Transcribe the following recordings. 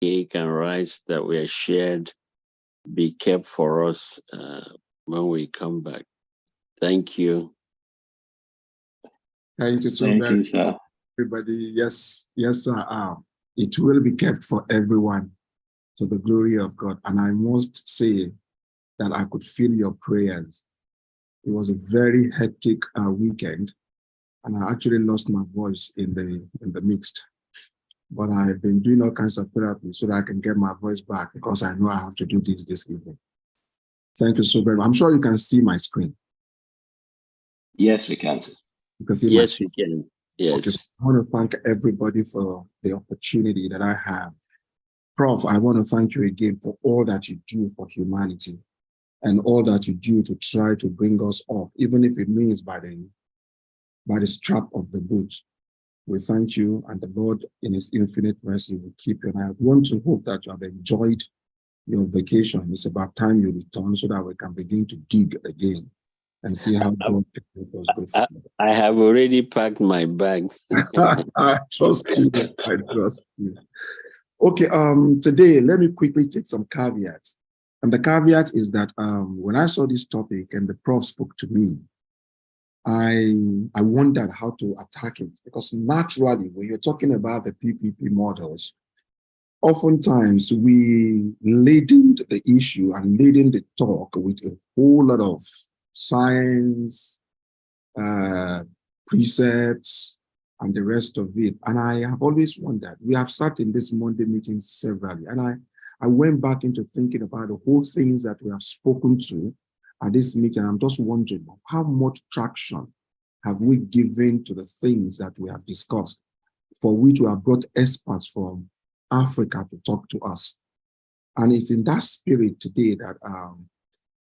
cake and rice that were shared be kept for us when we come back. Thank you. Thank you so Thank very you, sir. much, everybody. Yes, sir. It will be kept for everyone to the glory of God. And I must say that I could feel your prayers. It was a very hectic weekend, and I actually lost my voice in the mixed. But I've been doing all kinds of therapy so that I can get my voice back, because I know I have to do this evening. Thank you so very much. I'm sure you can see my screen. Yes, we can. You can see yes, we can. Yes. Okay, so I want to thank everybody for the opportunity that I have. Prof, I want to thank you again for all that you do for humanity and all that you do to try to bring us up, even if it means by the strap of the boot. We thank you, and the Lord in his infinite mercy will keep you. And I want to hope that you have enjoyed your vacation. It's about time you return so that we can begin to dig again and see how God goes good for you. I have already packed my bag. I trust you. I trust you. Okay, today, let me quickly take some caveats. And the caveat is that when I saw this topic and the prof spoke to me, I wondered how to attack it, because naturally, when you're talking about the PPP models, oftentimes we laden the issue and laden the talk with a whole lot of science, precepts, and the rest of it. And I have always wondered, we have sat in this Monday meeting severally, and I went back into thinking about the whole things that we have spoken to at this meeting. I'm just wondering, how much traction have we given to the things that we have discussed, for which we have brought experts from Africa to talk to us? And it's in that spirit today that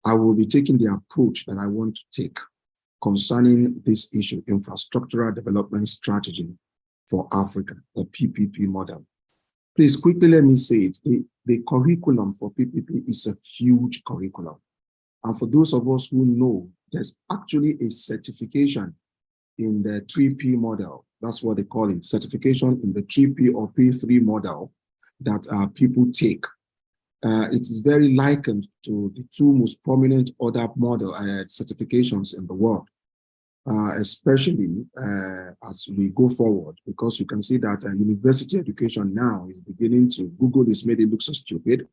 I will be taking the approach that I want to take concerning this issue, infrastructural development strategy for Africa, the PPP model. Please quickly let me say it. The curriculum for PPP is a huge curriculum. And for those of us who know, there's actually a certification in the 3P model. That's what they call it, certification in the 3P or P3 model that people take. It is very likened to the two most prominent other model certifications in the world, especially as we go forward, because you can see that university education now is beginning to, Google has made it look so stupid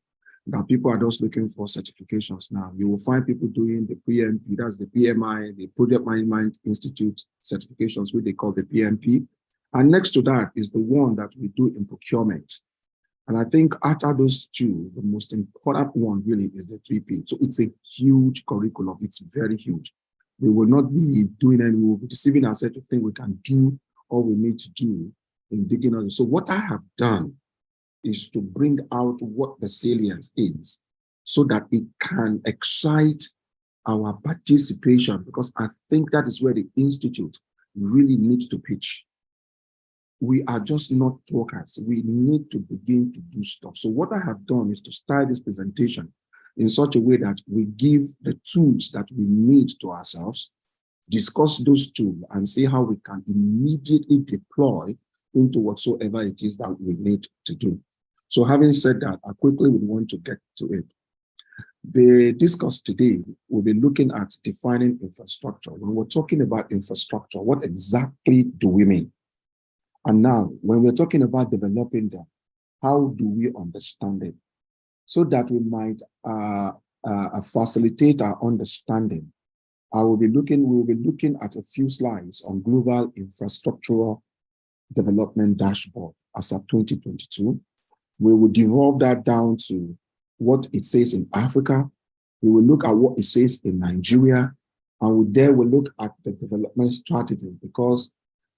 that people are just looking for certifications now. You will find people doing the PMP, that's the PMI, the Project Management Institute certifications, which they call the PMP. And next to that is the one that we do in procurement. And I think after those two, the most important one really is the 3P. So it's a huge curriculum. It's very huge. We will not be doing any, we will be deceiving ourselves to think we can do all we need to do in digging on it. So what I have done is to bring out what the salience is so that it can excite our participation, because I think that is where the Institute really needs to pitch. We are just not talkers. We need to begin to do stuff. So what I have done is to style this presentation in such a way that we give the tools that we need to ourselves, discuss those tools, and see how we can immediately deploy into whatsoever it is that we need to do. So having said that, I quickly would want to get to it. The discourse today will be looking at defining infrastructure. When we're talking about infrastructure, what exactly do we mean? And now, when we're talking about developing them, how do we understand it? So that we might facilitate our understanding, we will be looking at a few slides on Global Infrastructural Development Dashboard as of 2022. We will devolve that down to what it says in Africa. We will look at what it says in Nigeria, and we'll look at the development strategy, because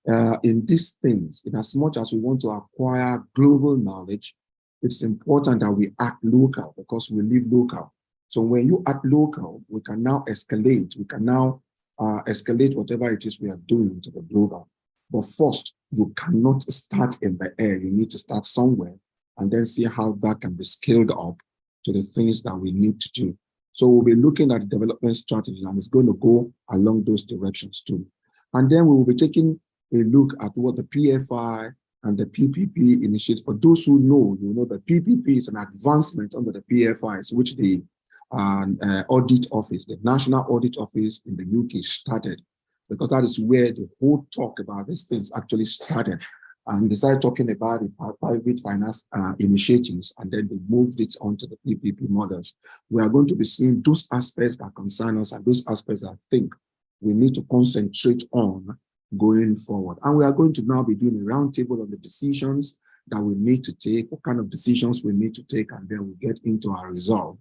in these things, in as much as we want to acquire global knowledge, it's important that we act local, because we live local. So when you act local, we can now escalate. We can now escalate whatever it is we are doing to the global. But first, you cannot start in the air. You need to start somewhere and then see how that can be scaled up to the things that we need to do. So we'll be looking at the development strategy, and it's going to go along those directions too. And then we will be taking a look at what the PFI and the PPP initiative. For those who know, you know that PPP is an advancement under the PFIs, which the audit office, the National Audit Office in the UK started, because that is where the whole talk about these things actually started. And they started talking about the private finance initiatives, and then they moved it onto the PPP models. We are going to be seeing those aspects that concern us and those aspects that I think we need to concentrate on going forward. And we are going to now be doing a roundtable on the decisions that we need to take, what kind of decisions we need to take, and then we get into our resolve.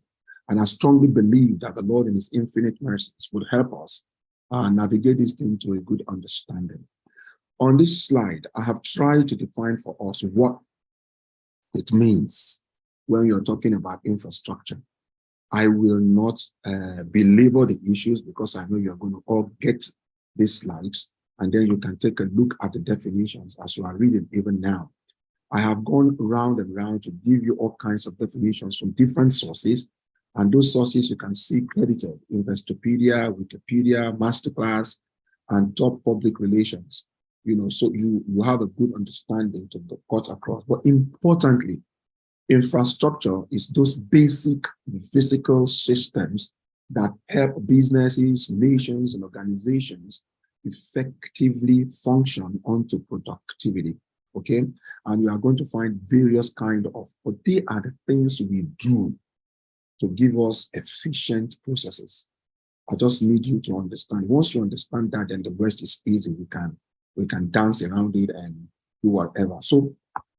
And I strongly believe that the Lord in his infinite mercies will help us navigate this thing to a good understanding. On this slide, I have tried to define for us what it means when you're talking about infrastructure. I will not belabor the issues because I know you're going to all get these slides, and then you can take a look at the definitions as you are reading even now. I have gone round and round to give you all kinds of definitions from different sources, and those sources you can see credited: Investopedia, Wikipedia, Masterclass, and Top Public Relations. You know, so you have a good understanding to cut across. But importantly, infrastructure is those basic physical systems that help businesses, nations, and organizations effectively function onto productivity. Okay, and you are going to find various kind of, but they are the things we do to give us efficient processes. I just need you to understand. Once you understand that, then the rest is easy. We can dance around it and do whatever. So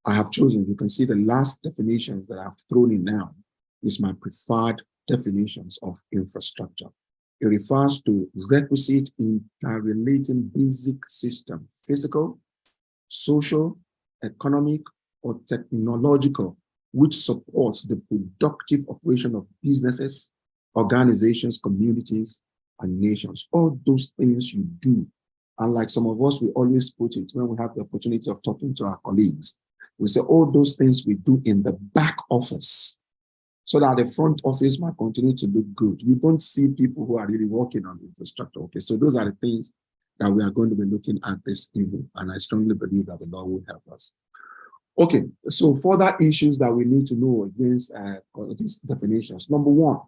I have chosen, you can see the last definitions that I've thrown in now is my preferred definitions of infrastructure. It refers to requisite interrelating basic system, physical, social, economic, or technological, which supports the productive operation of businesses, organizations, communities, and nations. All those things you do. And like some of us, we always put it when we have the opportunity of talking to our colleagues, we say all those things we do in the back office so that the front office might continue to look good. You don't see people who are really working on infrastructure. Okay, so those are the things that we are going to be looking at this evening. And I strongly believe that the Lord will help us. Okay, so further issues that we need to know against these definitions. Number one,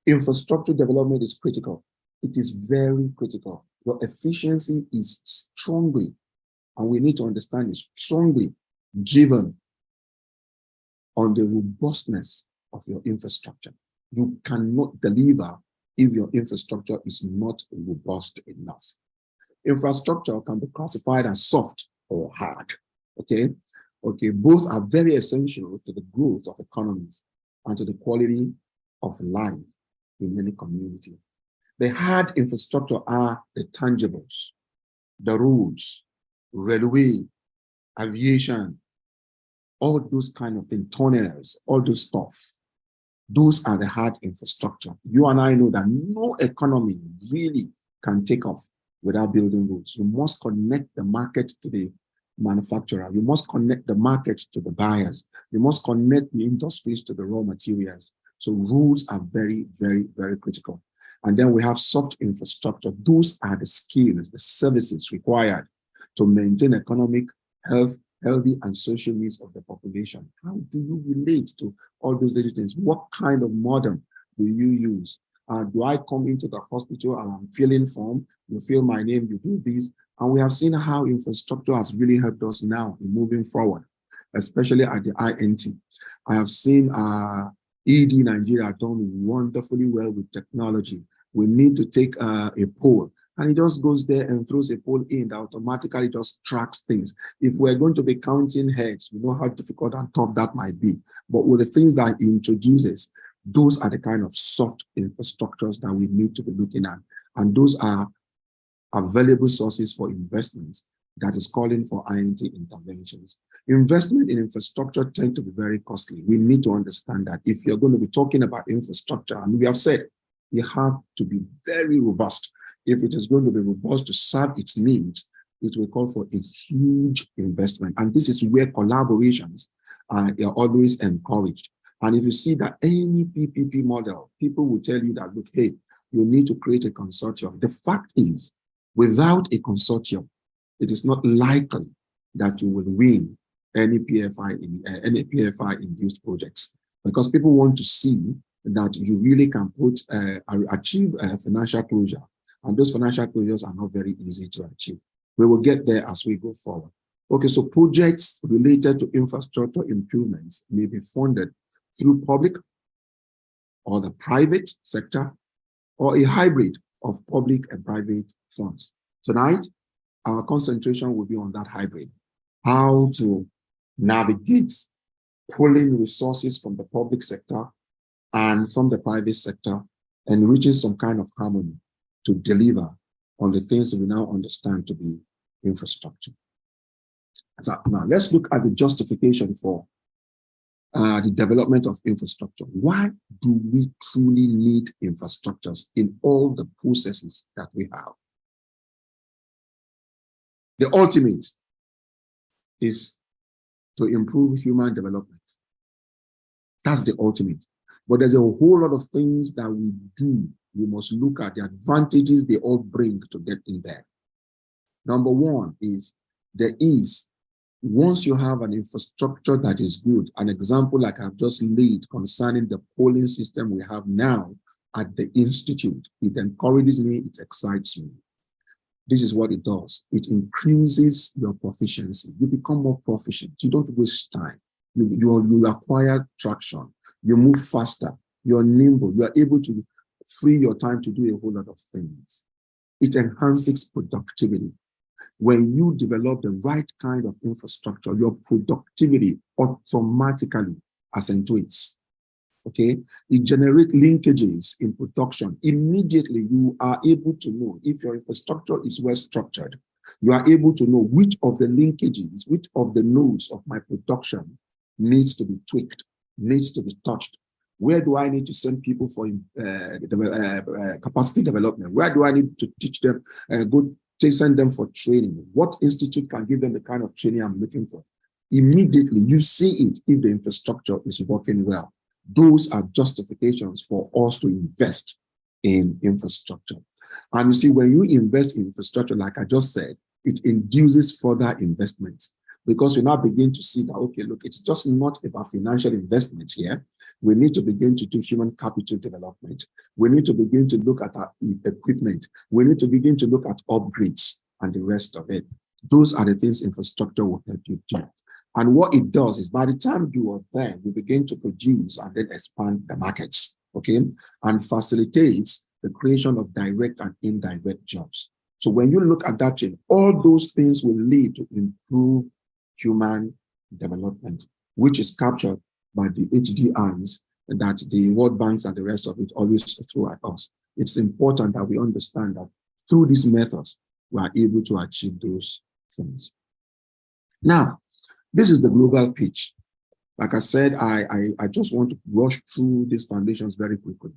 infrastructure development is critical. It is very critical. Your efficiency is strongly, and we need to understand it, strongly driven on the robustness of your infrastructure. You cannot deliver if your infrastructure is not robust enough. Infrastructure can be classified as soft or hard. Okay, both are very essential to the growth of economies and to the quality of life in any community. The hard infrastructure are the tangibles, the roads, railway, aviation, all those kind of things, tunnels, all those stuff. Those are the hard infrastructure. You and I know that no economy really can take off without building roads. You must connect the market to the manufacturer. You must connect the market to the buyers. You must connect the industries to the raw materials. So roads are very, very, very critical. And then we have soft infrastructure. Those are the skills, the services required to maintain economic, healthy and social needs of the population. How do you relate to all those little things? What kind of modem do you use? Do I come into the hospital and I'm filling form? You fill my name, you do this. And we have seen how infrastructure has really helped us now in moving forward, especially at the INT. I have seen ED Nigeria done wonderfully well with technology. We need to take a poll, and it just goes there and throws a poll in that automatically just tracks things. If we're going to be counting heads, we know how difficult and tough that might be. But with the things that it introduces, those are the kind of soft infrastructures that we need to be looking at. And those are available sources for investments that is calling for INT interventions. Investment in infrastructure tend to be very costly. We need to understand that if you're going to be talking about infrastructure, and we have said, you have to be very robust. If it is going to be robust to serve its needs, it will call for a huge investment. And this is where collaborations are always encouraged. And if you see that any PPP model, people will tell you that, look, hey, you need to create a consortium. The fact is, without a consortium, it is not likely that you will win any PFI induced projects, because people want to see that you really can achieve financial closure, and those financial closures are not very easy to achieve. We will get there as we go forward. Okay, so projects related to infrastructure improvements may be funded through public or the private sector, or a hybrid of public and private funds. Tonight, our concentration will be on that hybrid, how to navigate pulling resources from the public sector and from the private sector and reaching some kind of harmony to deliver on the things that we now understand to be infrastructure. So now let's look at the justification for the development of infrastructure. Why do we truly need infrastructures in all the processes that we have? The ultimate is to improve human development. That's the ultimate. But there's a whole lot of things that we do. We must look at the advantages they all bring to get in there. Number one is once you have an infrastructure that is good, an example like I've just laid concerning the polling system we have now at the Institute, it encourages me, it excites me. This is what it does. It increases your proficiency. You become more proficient. You don't waste time. You acquire traction. You move faster. You're nimble. You are able to free your time to do a whole lot of things. It enhances productivity. When you develop the right kind of infrastructure, your productivity automatically accentuates. Okay, it generates linkages in production. Immediately, you are able to know if your infrastructure is well structured. You are able to know which of the linkages, which of the nodes of my production needs to be tweaked, needs to be touched. Where do I need to send people for capacity development? Where do I need to teach them, send them for training? What institute can give them the kind of training I'm looking for? Immediately, you see it if the infrastructure is working well. Those are justifications for us to invest in infrastructure. And you see, when you invest in infrastructure, like I just said, it induces further investments, because you now begin to see that, okay, look, it's just not about financial investment here. We need to begin to do human capital development. We need to begin to look at our equipment. We need to begin to look at upgrades and the rest of it. Those are the things infrastructure will help you do. And what it does is, by the time you are there, you begin to produce and then expand the markets, okay? And facilitates the creation of direct and indirect jobs. So when you look at that chain, all those things will lead to improve human development, which is captured by the HDIs that the World Banks and the rest of it always throw at us. It's important that we understand that through these methods, we are able to achieve those things. Now, this is the global pitch. Like I said, I just want to rush through these foundations very quickly.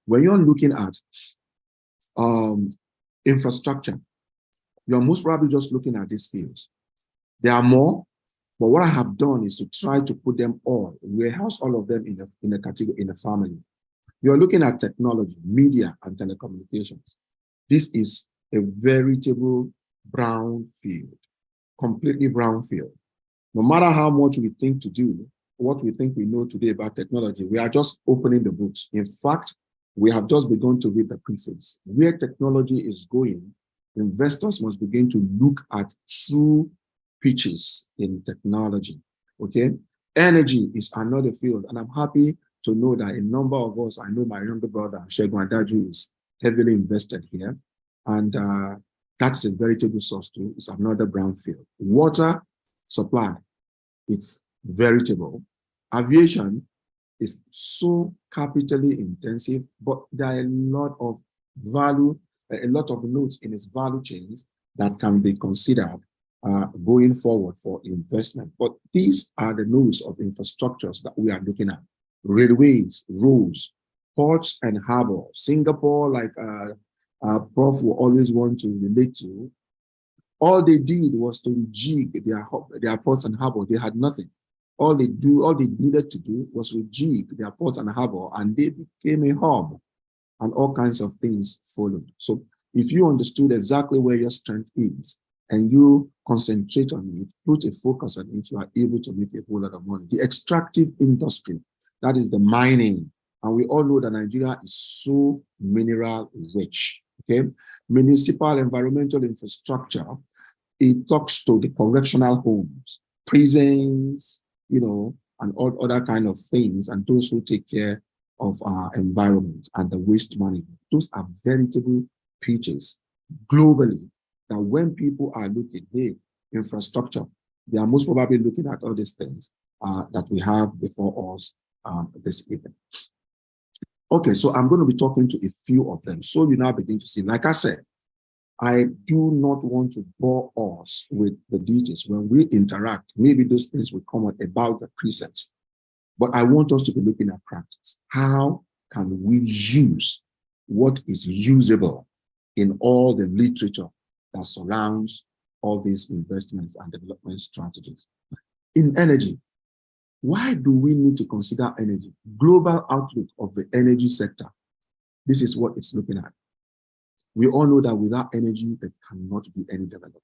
When you're looking at infrastructure, you're most probably just looking at these fields. There are more, but what I have done is to try to put them all, warehouse all of them in a category, in a family. You're looking at technology, media, and telecommunications. This is a veritable brown field, completely brown field. No matter how much we think to do, what we think we know today about technology, we are just opening the books. In fact, we have just begun to read the preface. Where technology is going, investors must begin to look at true pitches in technology, okay? Energy is another field, and I'm happy to know that a number of us, I know my younger brother, Segun is heavily invested here, and that's a veritable source too. It's another brown field. Water supply, it's veritable. Aviation is so capitally intensive, but there are a lot of value, a lot of nodes in its value chains that can be considered going forward for investment. But these are the nodes of infrastructures that we are looking at. Railways, roads, ports and harbor. Singapore, like Prof will always want to relate to, all they did was to rejig their ports and harbor. They had nothing. All they needed to do was rejig their ports and harbor, and they became a hub, and all kinds of things followed. So if you understood exactly where your strength is, and you concentrate on it, put a focus on it, you are able to make a whole lot of money. The extractive industry, that is the mining. And we all know that Nigeria is so mineral rich, okay? Municipal environmental infrastructure, it talks to the correctional homes, prisons, you know, and all other kind of things, and those who take care of our environment and the waste management. Those are veritable pitches globally that when people are looking, hey, infrastructure, they are most probably looking at all these things that we have before us this evening. Okay, so I'm going to be talking to a few of them. So you now begin to see, like I said, I do not want to bore us with the details. When we interact, maybe those things will come out about the precepts, but I want us to be looking at practice. How can we use what is usable in all the literature that surrounds all these investments and development strategies? In energy, why do we need to consider energy? Global outlook of the energy sector. This is what it's looking at. We all know that without energy, there cannot be any development.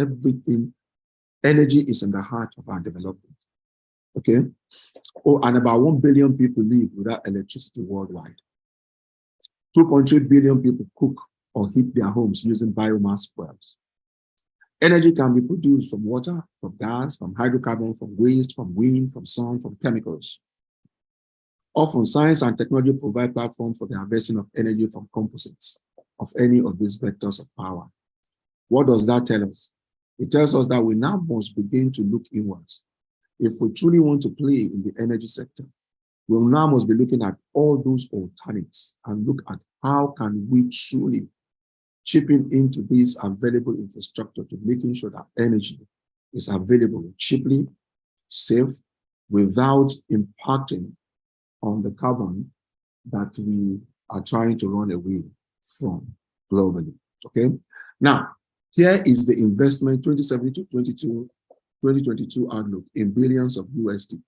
Everything, energy is in the heart of our development. Okay? Oh, and about 1 billion people live without electricity worldwide. 2.3 billion people cook or heat their homes using biomass fuels. Energy can be produced from water, from gas, from hydrocarbon, from waste, from wind, from sun, from chemicals. Often, science and technology provide platforms for the harvesting of energy from composites of any of these vectors of power. What does that tell us? It tells us that we now must begin to look inwards. If we truly want to play in the energy sector, we now must be looking at all those alternates and look at how can we truly chip into this available infrastructure to making sure that energy is available cheaply, safe, without impacting on the carbon that we are trying to run away from globally. Okay. Now, here is the investment 2017 to 2022 outlook in billions of USD.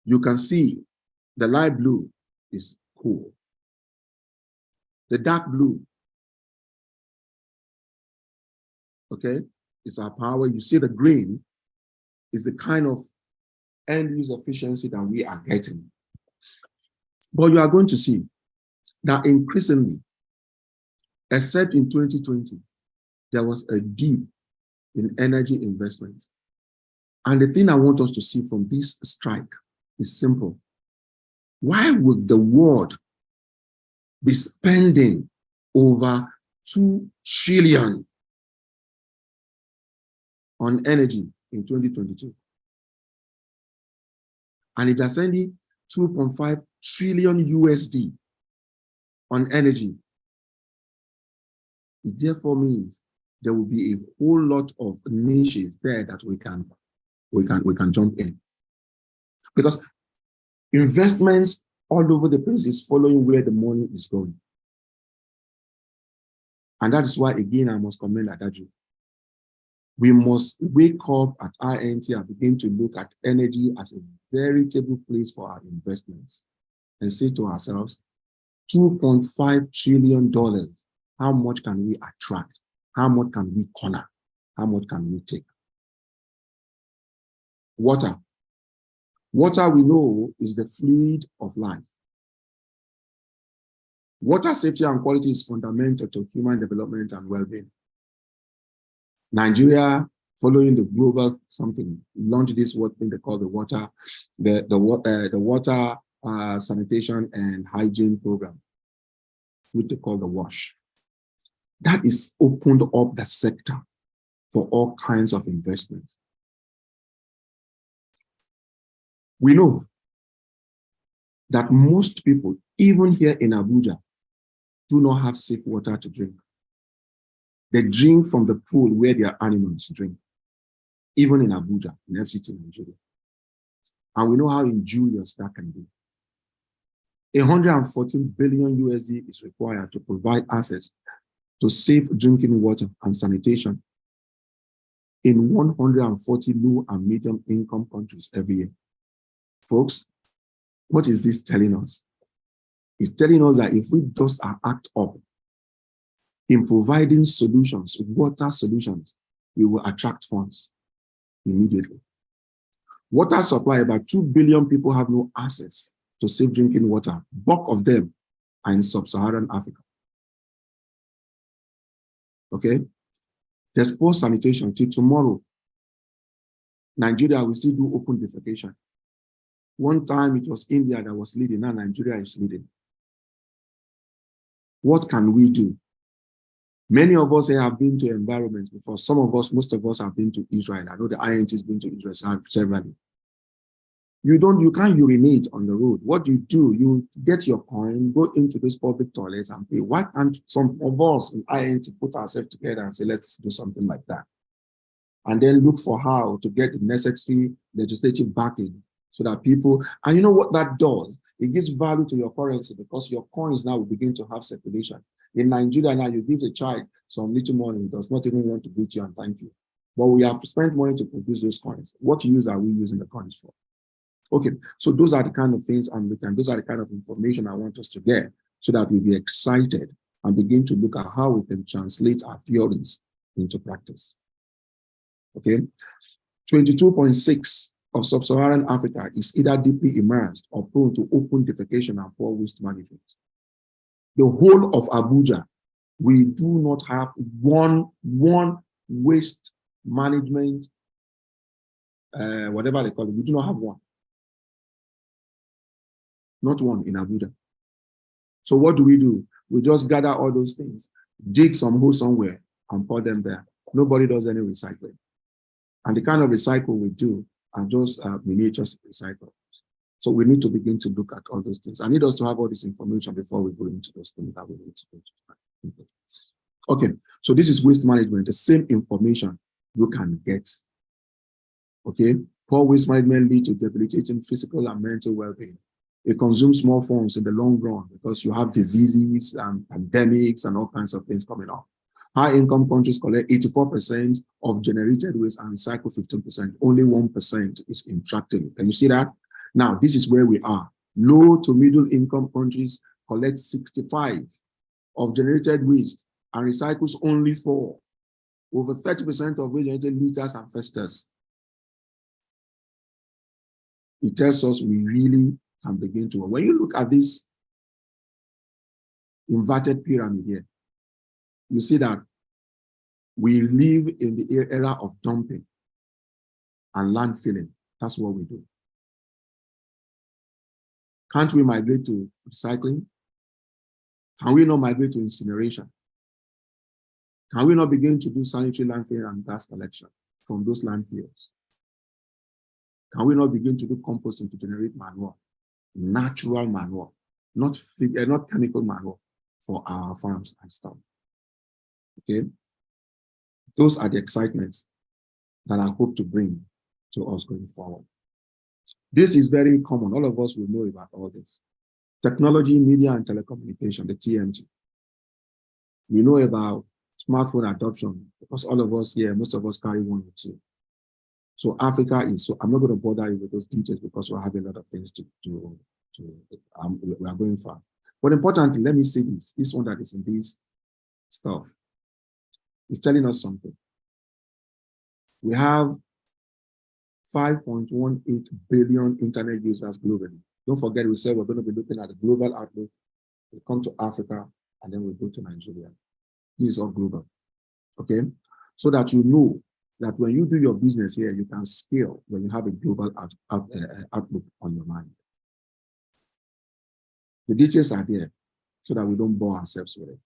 You can see the light blue is coal. The dark blue, okay, is our power. You see the green is the kind of end use efficiency that we are getting. But you are going to see that increasingly, except in 2020, there was a dip in energy investments. And the thing I want us to see from this strike is simple. Why would the world be spending over $2 trillion on energy in 2022? And it is sending 2.5 trillion USD on energy. It therefore means there will be a whole lot of niches there that we can jump in. Because investments all over the place is following where the money is going. And that is why, again, I must commend Adaju. We must wake up at INT and begin to look at energy as a veritable place for our investments and say to ourselves, $2.5 trillion, how much can we attract? How much can we corner? How much can we take? Water. Water, we know, is the fluid of life. Water safety and quality is fundamental to human development and well-being. Nigeria, following the global something, launched this what thing they call the water sanitation and hygiene program, which they call the WASH. That is opened up the sector for all kinds of investments. We know that most people, even here in Abuja, do not have safe water to drink. They drink from the pool where their animals drink, even in Abuja, in FCT, Nigeria. And we know how injurious that can be. 114 billion USD is required to provide access to safe drinking water and sanitation in 140 low and medium income countries every year. Folks, what is this telling us? It's telling us that if we dust our act up, in providing solutions, water solutions, we will attract funds immediately. Water supply, about 2 billion people have no access to safe drinking water. Bulk of them are in sub-Saharan Africa. Okay? There's poor sanitation. Till tomorrow, Nigeria will still do open defecation. One time it was India that was leading, now Nigeria is leading. What can we do? Many of us here have been to environments before. Some of us, most of us have been to Israel. I know the INT has been to Israel severally. You can't urinate on the road. What do? You get your coin, go into this public toilets and pay. Why can't some of us in INT put ourselves together and say, let's do something like that? And then look for how to get the necessary legislative backing so that people, and you know what that does? It gives value to your currency because your coins now will begin to have circulation. In Nigeria now, you give the child some little money, he does not even want to greet you and thank you. But we have to spend money to produce those coins. What use are we using the coins for? Okay, so those are the kind of things those are the kind of information I want us to get so that we'll be excited and begin to look at how we can translate our theories into practice. Okay, 22.6 of sub-Saharan Africa is either deeply immersed or prone to open defecation and poor waste management. The whole of Abuja, we do not have one waste management, whatever they call it, we do not have one. Not one in Abuja. So what do? We just gather all those things, dig some hole somewhere and pour them there. Nobody does any recycling. And the kind of recycle we do are just miniature recycles. So we need to begin to look at all those things. I need us to have all this information before we go into those things that we need to go into. Okay, so this is waste management, the same information you can get. Okay, poor waste management leads to debilitating physical and mental well-being. It consumes more funds in the long run because you have diseases and pandemics and all kinds of things coming up. High-income countries collect 84% of generated waste and recycle 15%. Only 1% is intractable. Can you see that? Now, this is where we are. Low to middle-income countries collect 65% of generated waste and recycles only 4%. Over 30% of generated litters and festers. It tells us we really can begin to. When you look at this inverted pyramid here, you see that we live in the era of dumping and landfilling. That's what we do. Can't we migrate to recycling? Can we not migrate to incineration? Can we not begin to do sanitary landfill and gas collection from those landfills? Can we not begin to do composting to generate manure, natural manure, not chemical manure for our farms and stuff? Okay, those are the excitements that I hope to bring to us going forward. This is very common. All of us will know about all this. Technology, media, and telecommunication, the TMT. We know about smartphone adoption because all of us here, most of us carry one or two. So Africa is, so I'm not going to bother you with those details because we're having a lot of things to do. We are going far. But importantly, let me say this one that is in this stuff is telling us something. We have 5.18 billion internet users globally. Don't forget, we said we're going to be looking at the global outlook. We'll come to Africa and then we'll go to Nigeria. This is all global. Okay? So that you know that when you do your business here, you can scale when you have a global outlook on your mind. The details are there so that we don't bore ourselves with it.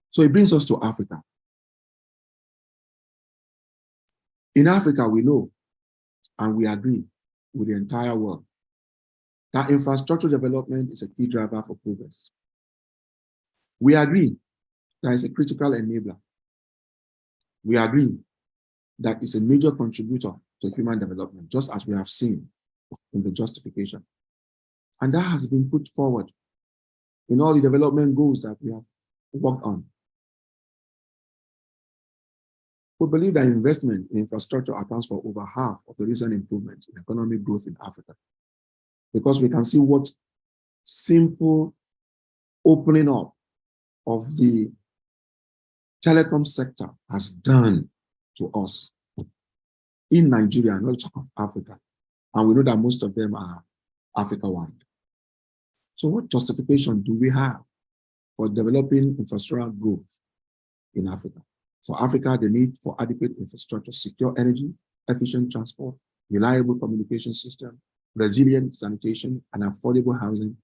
So it brings us to Africa. In Africa, we know and we agree with the entire world that infrastructure development is a key driver for progress. We agree that it's a critical enabler. We agree that it's a major contributor to human development, just as we have seen in the justification. And that has been put forward in all the development goals that we have worked on. We believe that investment in infrastructure accounts for over half of the recent improvement in economic growth in Africa, because we can see what simple opening up of the telecom sector has done to us in Nigeria, not talk of Africa. And we know that most of them are Africa-wide. So what justification do we have for developing infrastructural growth in Africa? For Africa, the need for adequate infrastructure, secure energy, efficient transport, reliable communication system, resilient sanitation, and affordable housing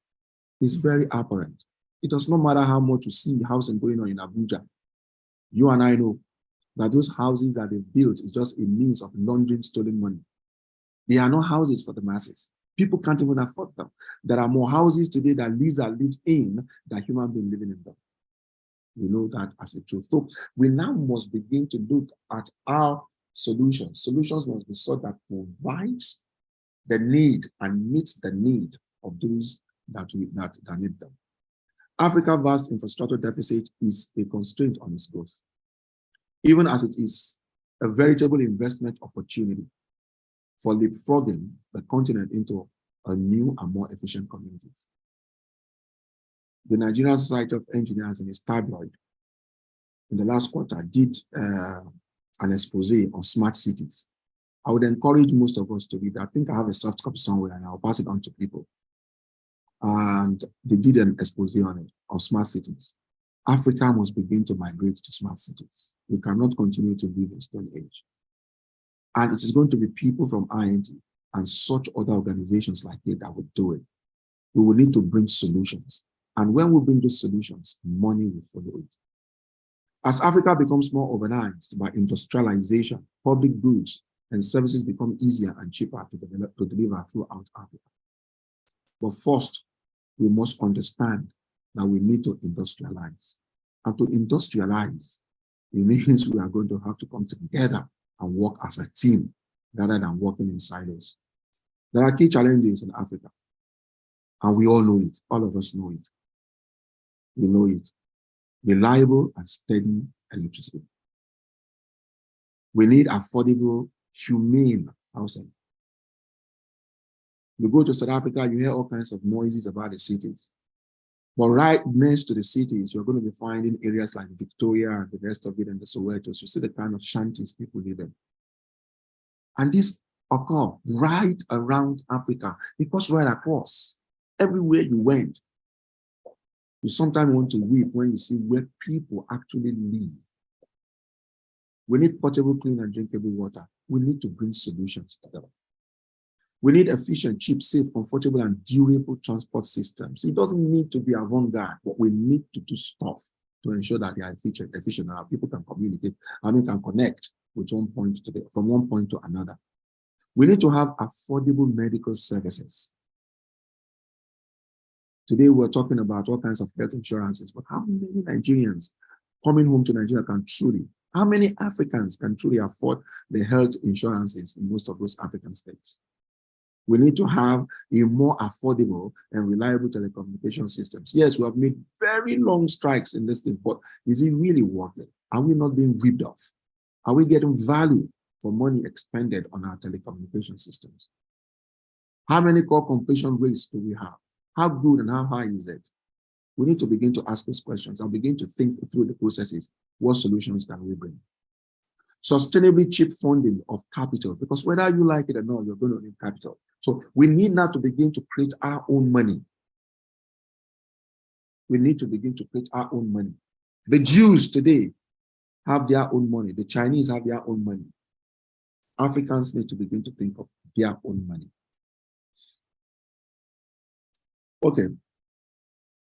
is very apparent. It does not matter how much you see housing going on in Abuja. You and I know that those houses that they built is just a means of laundering stolen money. They are not houses for the masses. People can't even afford them. There are more houses today that Lisa lives in than human beings living in them. We know that as a truth. So we now must begin to look at our solutions. Solutions must be sought that provides the need and meets the need of those that need them. Africa's vast infrastructure deficit is a constraint on its growth, even as it is a veritable investment opportunity for leapfrogging the continent into a new and more efficient communities. The Nigerian Society of Engineers in its tabloid in the last quarter did an expose on smart cities. I would encourage most of us to read. I think I have a soft copy somewhere and I'll pass it on to people. And they did an expose on it, on smart cities. Africa must begin to migrate to smart cities. We cannot continue to live in Stone Age. And it is going to be people from INT and such other organizations like it that will do it. We will need to bring solutions. And when we bring those solutions, money will follow it. As Africa becomes more urbanized by industrialization, public goods and services become easier and cheaper to deliver throughout Africa. But first, we must understand that we need to industrialize. And to industrialize, it means we are going to have to come together and work as a team rather than working in silos. There are key challenges in Africa, and we all know it. All of us know it. We know it. Reliable and steady electricity. We need affordable, humane housing. You go to South Africa, you hear all kinds of noises about the cities. But right next to the cities, you're going to be finding areas like Victoria and the rest of it and the Sowetos. You see the kind of shanties people live in. And this occur right around Africa, because right across, everywhere you went, you sometimes want to weep when you see where people actually live. We need potable, clean, and drinkable water. We need to bring solutions together. We need efficient, cheap, safe, comfortable, and durable transport systems. It doesn't need to be avant-garde, but we need to do stuff to ensure that they are efficient, and our people can communicate and we can connect with from one point to another. We need to have affordable medical services. Today, we're talking about all kinds of health insurances, but how many Nigerians coming home to Nigeria how many Africans can truly afford the health insurances in most of those African states? We need to have a more affordable and reliable telecommunication systems. Yes, we have made very long strikes in this thing, but is it really working? Are we not being ripped off? Are we getting value for money expended on our telecommunication systems? How many core completion rates do we have? How good and how high is it? We need to begin to ask those questions and begin to think through the processes. What solutions can we bring? Sustainably cheap funding of capital, because whether you like it or not, you're going to need capital. So we need now to begin to create our own money. We need to begin to create our own money. The Jews today have their own money. The Chinese have their own money. Africans need to begin to think of their own money. Okay,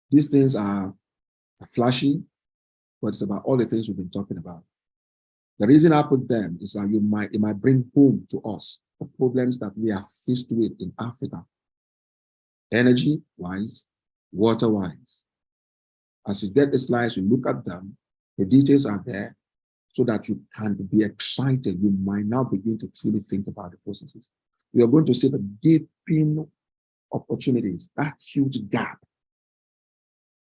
these things are flashy, but it's about all the things we've been talking about. The reason I put them is that it might bring home to us the problems that we are faced with in Africa, energy-wise, water-wise. As you get the slides, you look at them, the details are there, so that you can be excited. You might now begin to truly think about the processes. We are going to see the gaping opportunities, that huge gap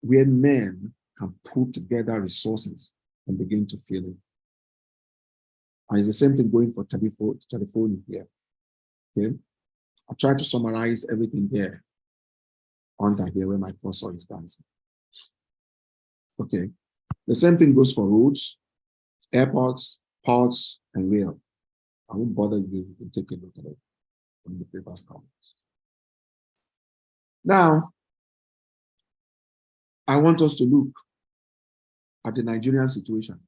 where men can put together resources and begin to fill it. And it's the same thing going for telephone here. Okay, I try to summarize everything here under here where my cursor is dancing. Okay. The same thing goes for roads, airports, ports, and rail. I won't bother you. You can take a look at it when the papers come. Now, I want us to look at the Nigerian situation.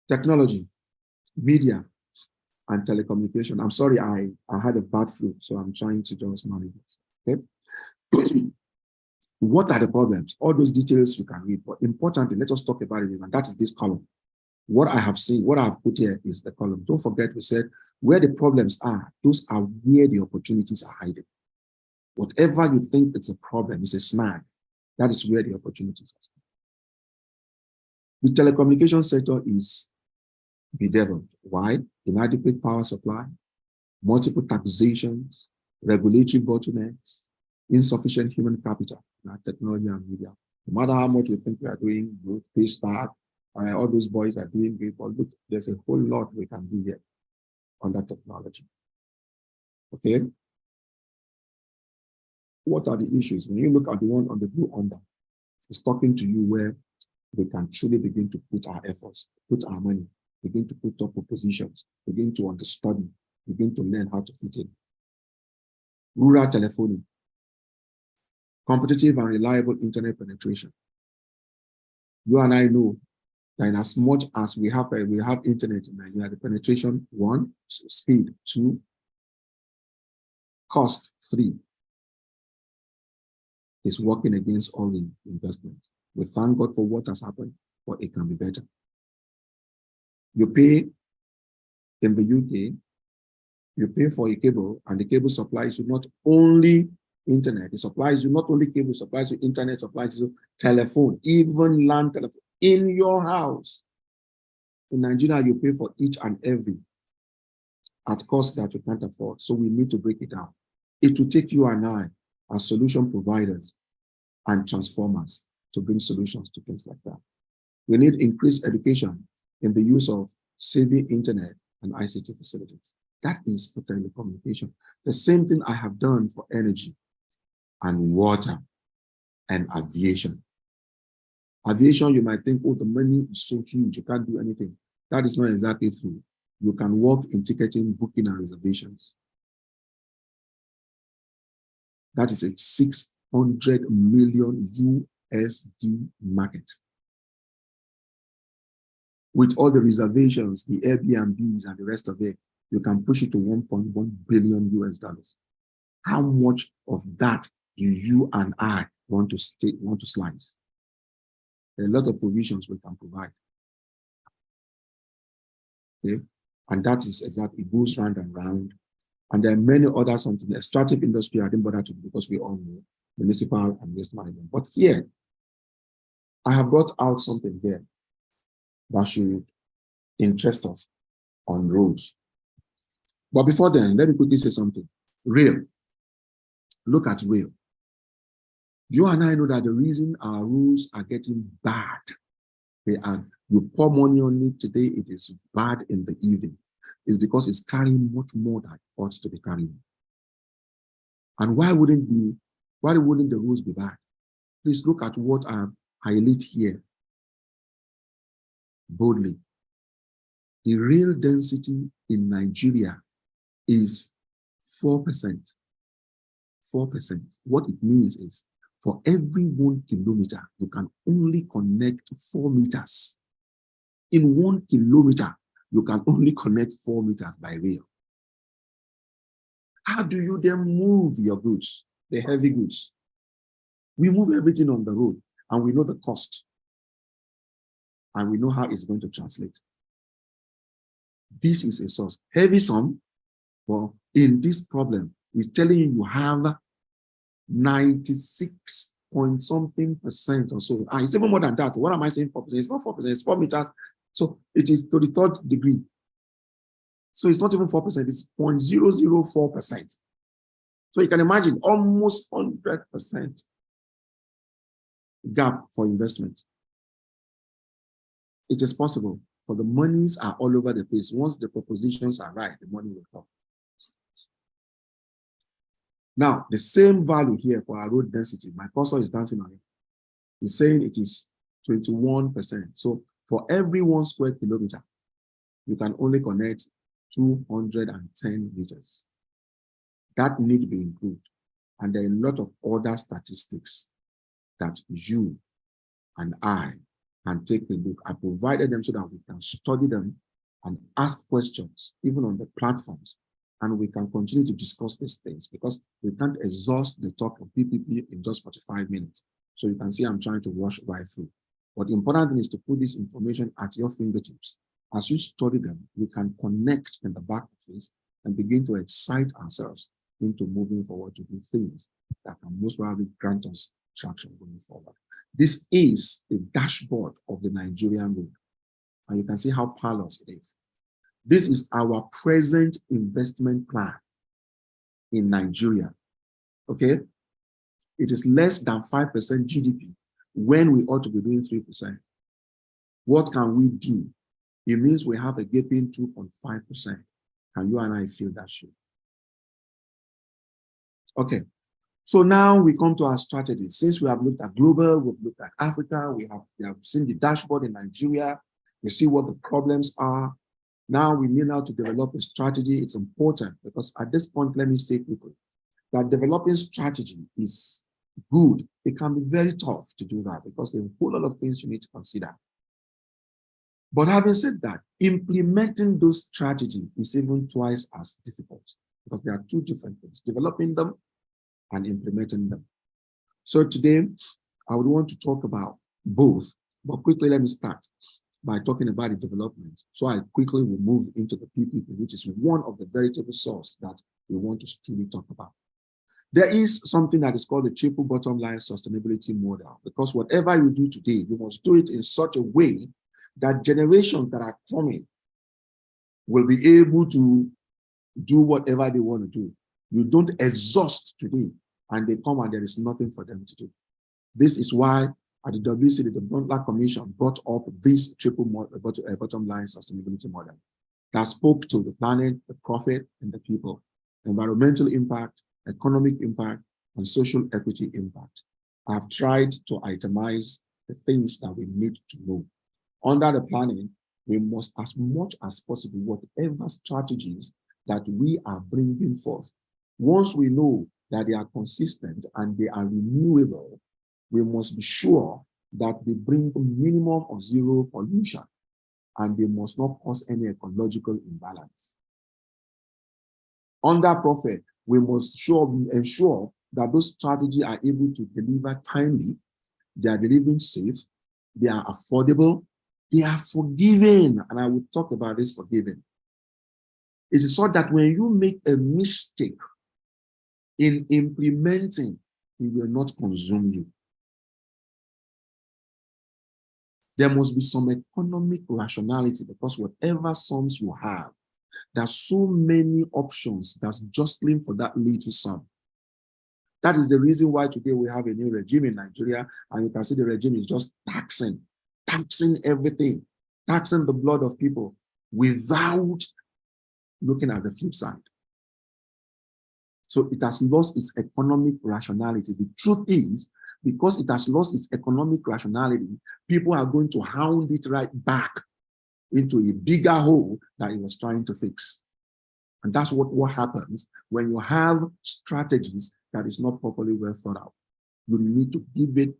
Technology, media, and telecommunication. I'm sorry, I had a bad flu, so I'm trying to just manage this. Okay. What are the problems? All those details you can read, but importantly, let us talk about it, and that is this column. What I have seen, what I've put here is the column. Don't forget, we said where the problems are, those are where the opportunities are hiding. Whatever you think it's a problem, it's a snag. That is where the opportunities are. The telecommunication sector is bedeviled. Why? Inadequate power supply, multiple taxations, regulatory bottlenecks, insufficient human capital, technology and media. No matter how much we think we are doing good, Paystart, all those boys are doing great, but look, there's a whole lot we can do here on that technology. Okay? What are the issues? When you look at the one on the blue under, it's talking to you where we can truly begin to put our efforts, put our money, begin to put up propositions, begin to understudy, begin to learn how to fit in. Rural telephony, competitive and reliable internet penetration. You and I know that in as much as we have internet in Nigeria, the penetration, 1, speed, 2, cost, 3, is working against all the investments. We thank God for what has happened, but it can be better. You pay in the UK, you pay for a cable, and the cable supplies you not only internet, it supplies you not only cable, supplies you internet, supplies you telephone, even land telephone in your house. In Nigeria, you pay for each and every at cost that you can't afford. So we need to break it down. It will take you and I as solution providers and transformers to bring solutions to things like that. We need increased education in the use of saving internet and ICT facilities. That is for telecommunication. The same thing I have done for energy and water and aviation. Aviation, you might think, oh, the money is so huge, you can't do anything. That is not exactly true. You can work in ticketing, booking, and reservations. That is a 600 million USD market. With all the reservations, the Airbnbs, and the rest of it, you can push it to 1.1 billion US dollars. How much of that do you and I want to slice? There are a lot of provisions we can provide. Okay? And that is exactly, it goes round and round. And there are many other something. The extractive industry, I didn't bother to, because we all know municipal and waste management. But here, I have brought out something here that should interest us on roads. But before then, let me quickly say something. Rail. Look at rail. You and I know that the reason our roads are getting bad, you pour money on it today, it is bad in the evening, is because it's carrying much more than it ought to be carrying. And why wouldn't the roads be bad? Please look at what I highlight here boldly. The rail density in Nigeria is 4%. 4%. What it means is, for every 1 kilometer, you can only connect 4 meters. In 1 kilometer, you can only connect 4 meters by rail. How do you then move your goods, the heavy goods? We move everything on the road, and we know the cost, and we know how it's going to translate. This is a source. Heavy sum, well, in this problem, is telling you have 96 point something percent or so. It's even more than that. What am I saying? 4%? It's not 4%, it's 4 meters. So it is to the 3rd degree. So it's not even 4%, it's 0.004%. So you can imagine almost 100% gap for investment. It is possible, for the monies are all over the place. Once the propositions are right, the money will come. Now, the same value here for our road density, my cursor is dancing on it. It's saying it is 21%. So for every 1 square kilometer, you can only connect 210 meters. That need to be improved. And there are a lot of other statistics that you and I can take a look. I provided them so that we can study them and ask questions, even on the platforms. And we can continue to discuss these things because we can't exhaust the talk of PPP in just 45 minutes. So you can see I'm trying to rush right through. But the important thing is to put this information at your fingertips. As you study them, we can connect in the back office and begin to excite ourselves into moving forward to do things that can most probably grant us traction going forward. This is the dashboard of the Nigerian road. And you can see how parlous it is. This is our present investment plan in Nigeria. Okay? It is less than 5% GDP when we ought to be doing 3%. What can we do? It means we have a gaping 2.5%. Can you and I feel that shit? Okay. So now we come to our strategy. Since we have looked at global, we've looked at Africa, we have seen the dashboard in Nigeria, we see what the problems are. Now we need now to develop a strategy. It's important because at this point, let me say quickly that developing strategy is good. It can be very tough to do that because there are a whole lot of things you need to consider. But having said that, implementing those strategies is even twice as difficult because there are two different things, developing them and implementing them. So today, I would want to talk about both, but quickly let me start by talking about the development. So I quickly will move into the PPP, which is one of the veritable sources that we want to truly talk about. There is something that is called the triple bottom line sustainability model, because whatever you do today, you must do it in such a way that generations that are coming will be able to do whatever they want to do. You don't exhaust today, and they come and there is nothing for them to do. This is why at the WCD, the Bluntler Commission brought up this triple bottom line sustainability model that spoke to the planet, the profit, and the people, environmental impact, economic impact, and social equity impact. I've tried to itemize the things that we need to know. Under the planning, we must, as much as possible, whatever strategies that we are bringing forth, once we know that they are consistent and they are renewable, we must be sure that they bring a minimum of zero pollution and they must not cause any ecological imbalance. Under profit, we must ensure that those strategies are able to deliver timely, they are delivering safe, they are affordable, they are forgiving, and I will talk about this forgiving. It is so that when you make a mistake in implementing, it will not consume you. There must be some economic rationality because whatever sums you have, there are so many options that's jostling for that little sum. That is the reason why today we have a new regime in Nigeria, and you can see the regime is just taxing everything, taxing the blood of people without looking at the flip side. So it has lost its economic rationality. The truth is, because it has lost its economic rationality, people are going to hound it right back into a bigger hole that it was trying to fix. And that's what happens when you have strategies that is not properly well thought out. You need to give it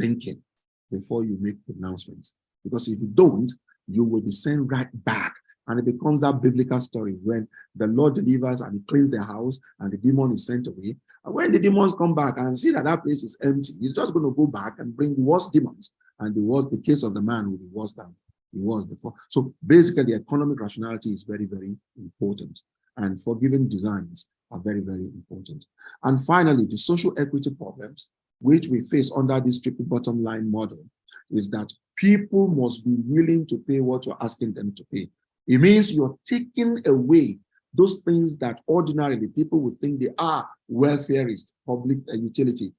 thinking before you make pronouncements. Because if you don't, you will be sent right back. And it becomes that biblical story when the Lord delivers and he cleans their house and the demon is sent away. And when the demons come back and see that that place is empty, he's just going to go back and bring worse demons. And the case of the man will be worse than he was before. So basically, the economic rationality is very, very important. And forgiving designs are very, very important. And finally, the social equity problems, which we face under this triple bottom line model, is that people must be willing to pay what you're asking them to pay. It means you're taking away those things that ordinarily people would think they are welfareist, public utility.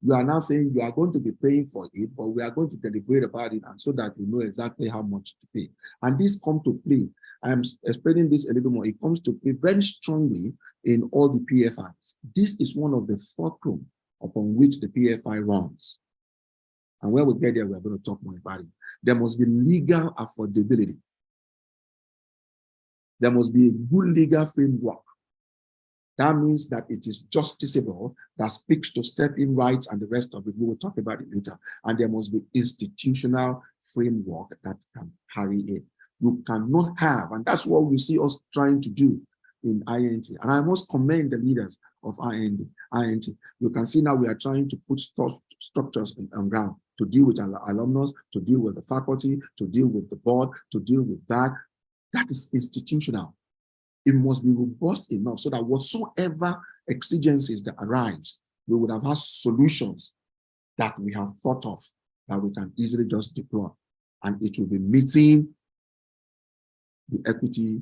You are now saying you are going to be paying for it, but we are going to deliberate about it and so that you know exactly how much to pay. And this comes to play I'm explaining this a little more. It comes to play very strongly in all the PFIs. This is one of the fulcrum upon which the PFI runs. And when we get there, we're going to talk more about it. There must be legal affordability. There must be a good legal framework. That means that it is justiciable, that speaks to step-in rights and the rest of it. We will talk about it later. And there must be institutional framework that can carry it. You cannot have, and that's what we see us trying to do in INT. And I must commend the leaders of INT. You can see now we are trying to put structures on ground to deal with our alumnus, to deal with the faculty, to deal with the board, to deal with that. That is institutional. It must be robust enough so that whatsoever exigencies that arise, we would have had solutions that we have thought of that we can easily just deploy. And it will be meeting the equity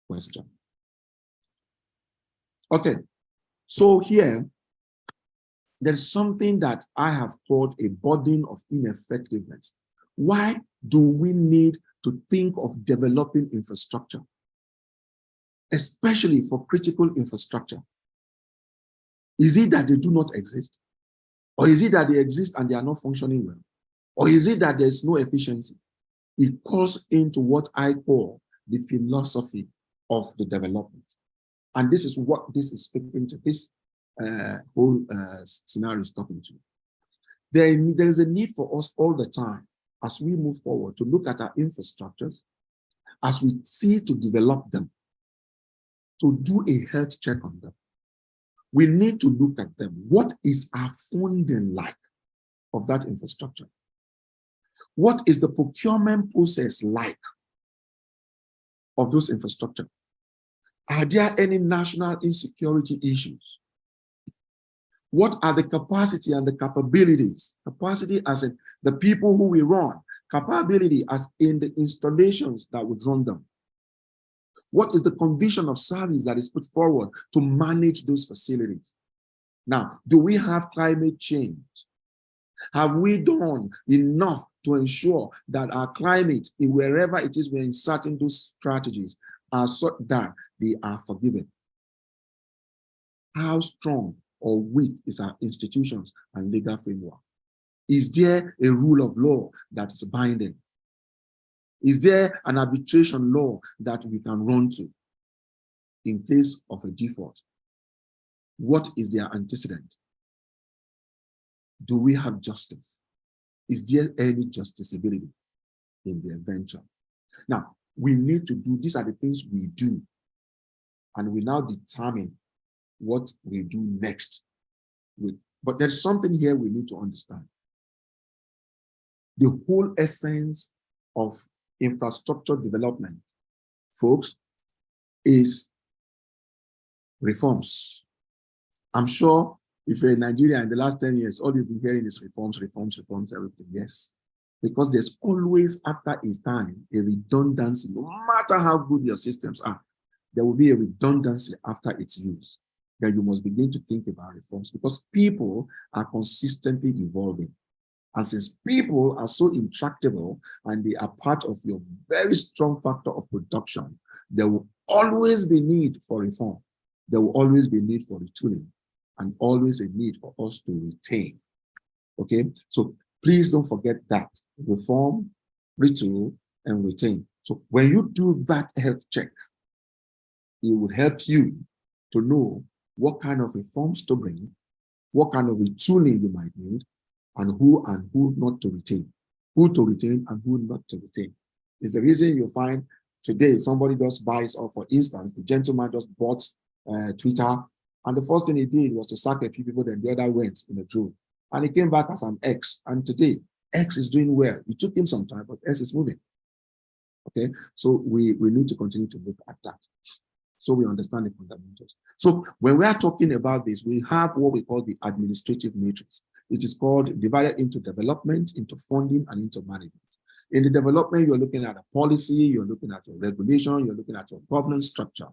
question. Okay, so here, there's something that I have called a burden of ineffectiveness. Why do we need to think of developing infrastructure, especially for critical infrastructure? Is it that they do not exist? Or is it that they exist and they are not functioning well? Or is it that there's no efficiency? It calls into what I call the philosophy of the development. And this is what this is speaking to, this whole scenario is talking to. There is a need for us all the time as we move forward to look at our infrastructures, as we see to develop them, to do a health check on them. We need to look at them. What is our funding like of that infrastructure? What is the procurement process like of those infrastructure? Are there any national insecurity issues? What are the capacity and the capabilities? Capacity as in the people who we run, capability as in the installations that would run them. What is the condition of service that is put forward to manage those facilities? Now, do we have climate change? Have we done enough to ensure that our climate, wherever it is we're inserting those strategies, are so that they are forgiven? How strong or weak is our institutions and legal framework? Is there a rule of law that is binding? Is there an arbitration law that we can run to in case of a default? What is their antecedent? Do we have justice? Is there any justiciability in the venture? Now, we need to do, these are the things we do, and we now determine what we do next. But there's something here we need to understand. The whole essence of infrastructure development, folks, is reforms. I'm sure if you're in Nigeria in the last 10 years, all you've been hearing is reforms, everything. Yes. Because there's always, after a time, a redundancy. No matter how good your systems are, there will be a redundancy after its use. Then you must begin to think about reforms, because people are consistently evolving. And since people are so intractable and they are part of your very strong factor of production, there will always be need for reform. There will always be need for retooling, and always a need for us to retain. Okay, so please don't forget that. Reform, retool, and retain. So when you do that health check, it will help you to know what kind of reforms to bring, what kind of retooling you might need, and who not to retain. Who to retain and who not to retain. It's the reason you find today somebody just buys, or for instance, the gentleman just bought Twitter, and the first thing he did was to sack a few people, then the other went in a drone. And he came back as an X, and today X is doing well. It took him some time, but X is moving. Okay, so we need to continue to look at that, so we understand the fundamentals. So when we are talking about this, we have what we call the administrative matrix. It is called divided into development, into funding, and into management. In the development, you're looking at a policy, you're looking at your regulation, you're looking at your governance structure.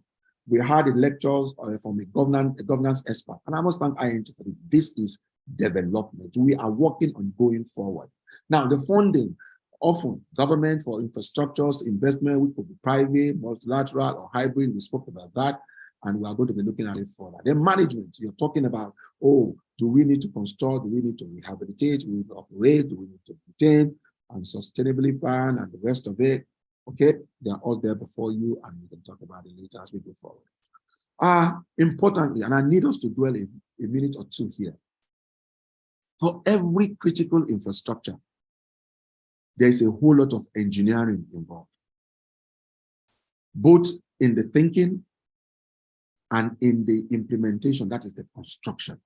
We had the lectures from a governance expert, and I must thank INT for this. This is development. We are working on going forward. Now, the funding, often government for infrastructures, investment, which could be private, multilateral, or hybrid. We spoke about that, and we are going to be looking at it further. Then management, you're talking about, oh, do we need to construct? Do we need to rehabilitate? Do we need to operate? Do we need to maintain and sustainably plan and the rest of it? Okay, they are all there before you, and we can talk about it later as we go forward. Importantly, and I need us to dwell in a minute or two here. For every critical infrastructure, there is a whole lot of engineering involved, both in the thinking and in the implementation, that is the construction.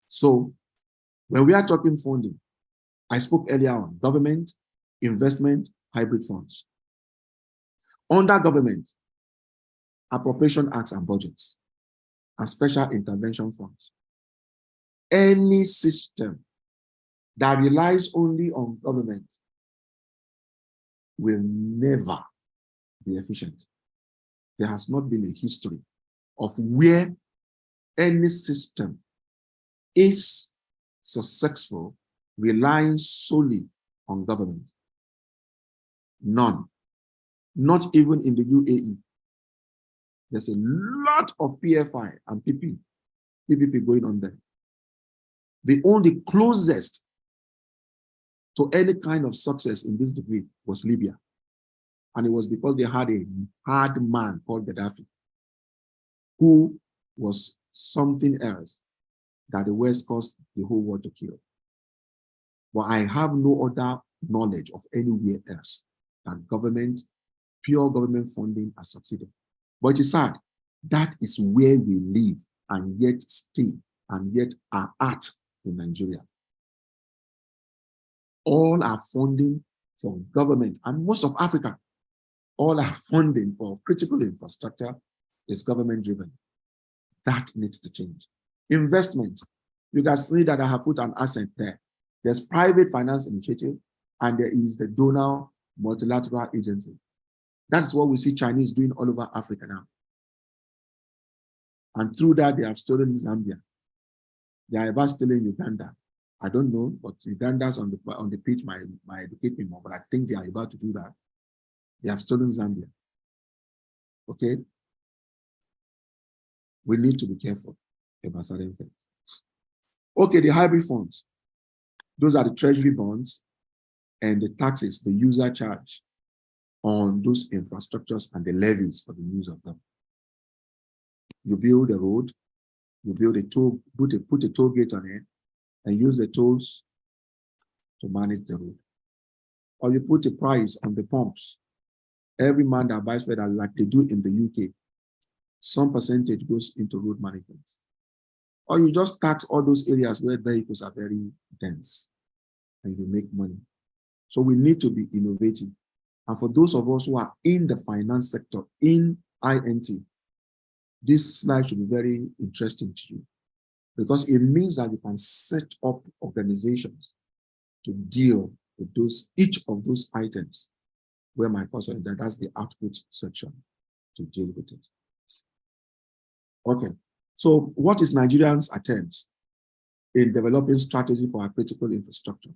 So when we are talking funding, I spoke earlier on government, investment, hybrid funds. Under government, appropriation acts and budgets, and special intervention funds. Any system that relies only on government will never be efficient. There has not been a history of where any system is successful relying solely on government. None. Not even in the UAE. There's a lot of PFI and PPP going on there. The only closest to any kind of success in this degree was Libya. And it was because they had a hard man called Gaddafi, who was something else that the West caused the whole world to kill. But I have no other knowledge of anywhere else that government, pure government funding has succeeded. But it's sad, that is where we live and yet stay and yet are at in Nigeria. All our funding for government and most of Africa, all our funding for critical infrastructure is government driven. That needs to change. Investment, you can see that I have put an asset there. There's private finance initiative and there is the donor multilateral agency. That's what we see Chinese doing all over Africa now. And through that, they have stolen Zambia. They are about stealing Uganda. I don't know, but Uganda's on the pitch might educate me more, but I think they are about to do that. They have stolen Zambia. Okay? We need to be careful about certain things. Okay, the hybrid funds. Those are the treasury bonds and the taxes the user charge on those infrastructures and the levies for the use of them. You build a road, you build a toll, put a toll gate on it, and use the tolls to manage the road. Or you put a price on the pumps. Every man that buys fuel, like they do in the UK, some percentage goes into road management. Or you just tax all those areas where vehicles are very dense and you make money. So we need to be innovative. And for those of us who are in the finance sector, in INT, this slide should be very interesting to you because it means that you can set up organizations to deal with each of those items where my person, that's the output section to deal with it. Okay, so what is Nigerians' attempt in developing strategy for our critical infrastructure?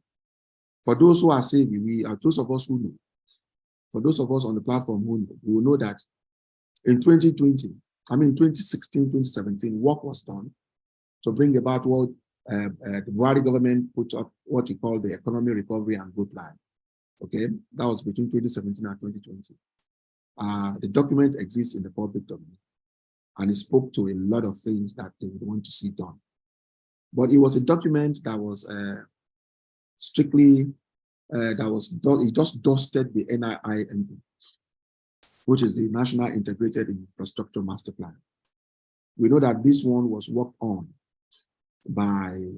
For those who are savvy, we are those of us who know. For those of us on the platform who know, we will know that in 2016, 2017, work was done to bring about what the Buhari government put up, what you call the Economy Recovery and Growth Plan. Okay, that was between 2017 and 2020. The document exists in the public domain, and it spoke to a lot of things that they would want to see done. But it was a document that was strictly, it just dusted the NIIMP, which is the National Integrated Infrastructure Master Plan. We know that this one was worked on by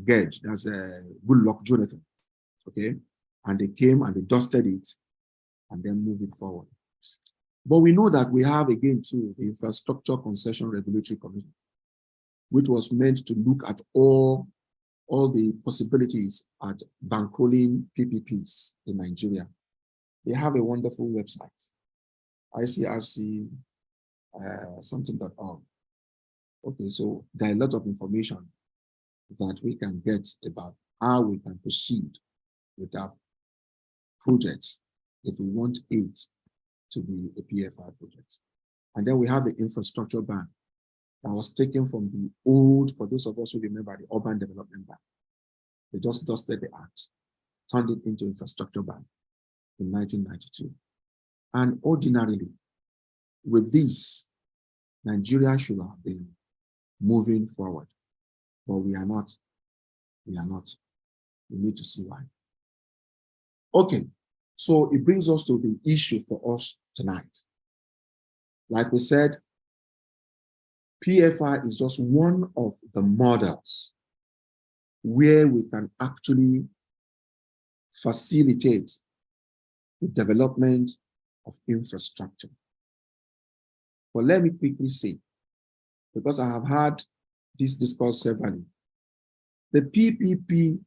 Gage, that's Goodluck Jonathan, okay? And they came and they dusted it and then moved it forward. But we know that we have again too, the Infrastructure Concession Regulatory Commission, which was meant to look at all the possibilities at bankrolling PPPs in Nigeria. They have a wonderful website, ICRC something.org. Okay, so there are a lot of information that we can get about how we can proceed with our projects if we want it to be a PFI project. And then we have the infrastructure bank that was taken from the old, for those of us who remember the Urban Development Bank. They just dusted the act, turned it into infrastructure bank in 1992. And ordinarily, with this, Nigeria should have been moving forward, but we are not. We are not. We need to see why. Okay, so it brings us to the issue for us tonight. Like we said, PFI is just one of the models where we can actually facilitate the development of infrastructure. But let me quickly say, because I have had this discussed severally, the PPP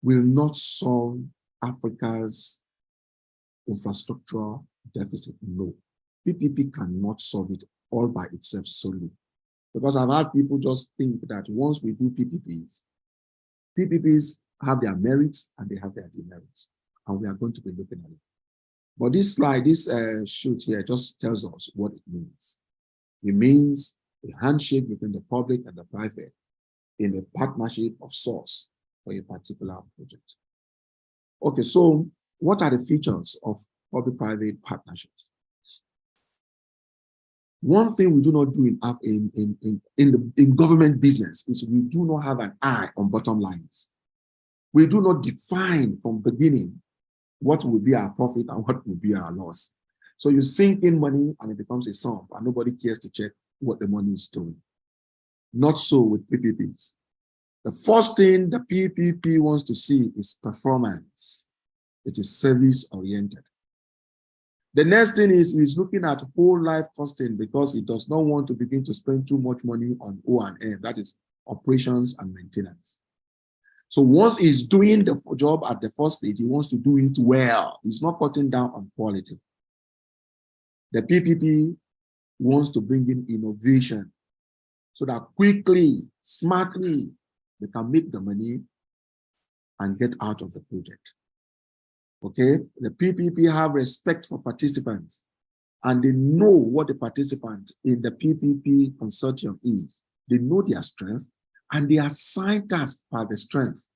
will not solve Africa's infrastructural deficit. No, PPP cannot solve it all by itself solely. Because I've had people just think that once we do PPPs have their merits and they have their demerits, and we are going to be looking at it. But this slide, this sheet here just tells us what it means. It means a handshake between the public and the private in a partnership of sorts for a particular project. Okay, so what are the features of public-private partnerships? One thing we do not do in government business is we do not have an eye on bottom lines. We do not define from the beginning what will be our profit and what will be our loss. So you sink in money and it becomes a sum, and nobody cares to check what the money is doing. Not so with PPPs. The first thing the PPP wants to see is performance. It is service-oriented. The next thing is he's looking at whole life costing because he does not want to begin to spend too much money on O&M, that is operations and maintenance. So once he's doing the job at the first stage, he wants to do it well. He's not cutting down on quality. The PPP wants to bring in innovation so that quickly, smartly, they can make the money and get out of the project. Okay, the PPP have respect for participants and they know what the participant in the PPP consortium is. They know their strength and they assign tasks by the strength.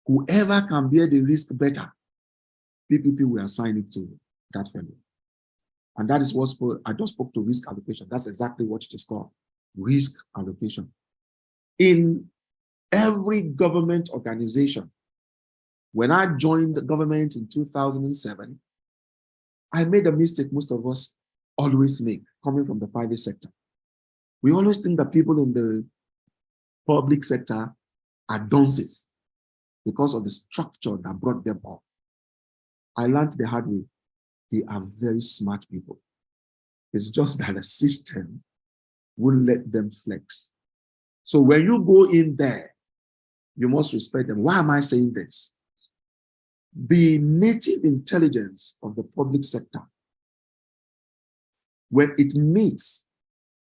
Whoever can bear the risk better, PPP will assign it to that fellow. And that is what I just spoke to risk allocation. That's exactly what it is called, risk allocation. In every government organization, when I joined the government in 2007, I made a mistake most of us always make, coming from the private sector. We always think that people in the public sector are dunces because of the structure that brought them up. I learned the hard way. They are very smart people. It's just that the system won't let them flex. So when you go in there, you must respect them. Why am I saying this? The native intelligence of the public sector, when it meets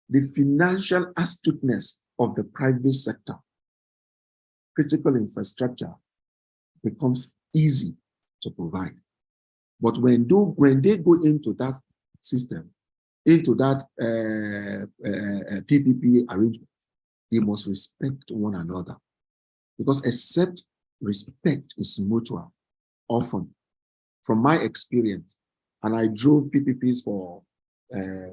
the financial astuteness of the private sector, critical infrastructure becomes easy to provide. But when they go into that system, into that PPP arrangement, they must respect one another. Because except respect is mutual, often, from my experience, and I drove PPPs for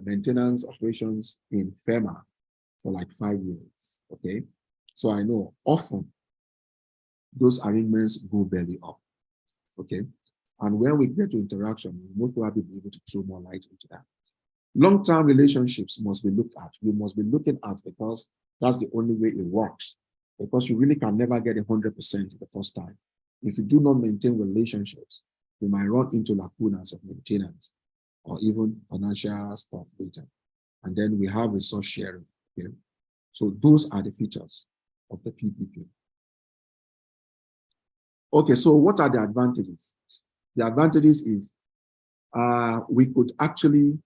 maintenance operations in FEMA for like 5 years, okay? So I know often those arrangements go belly up, okay? And when we get to interaction, we most probably be able to throw more light into that. Long-term relationships must be looked at. We must be looking at because that's the only way it works. Because you really can never get 100% the first time. If you do not maintain relationships, you might run into lacunas of maintenance or even financial stuff later. And then we have resource sharing. Okay? So those are the features of the PPP. Okay, so what are the advantages? The advantages is we could actually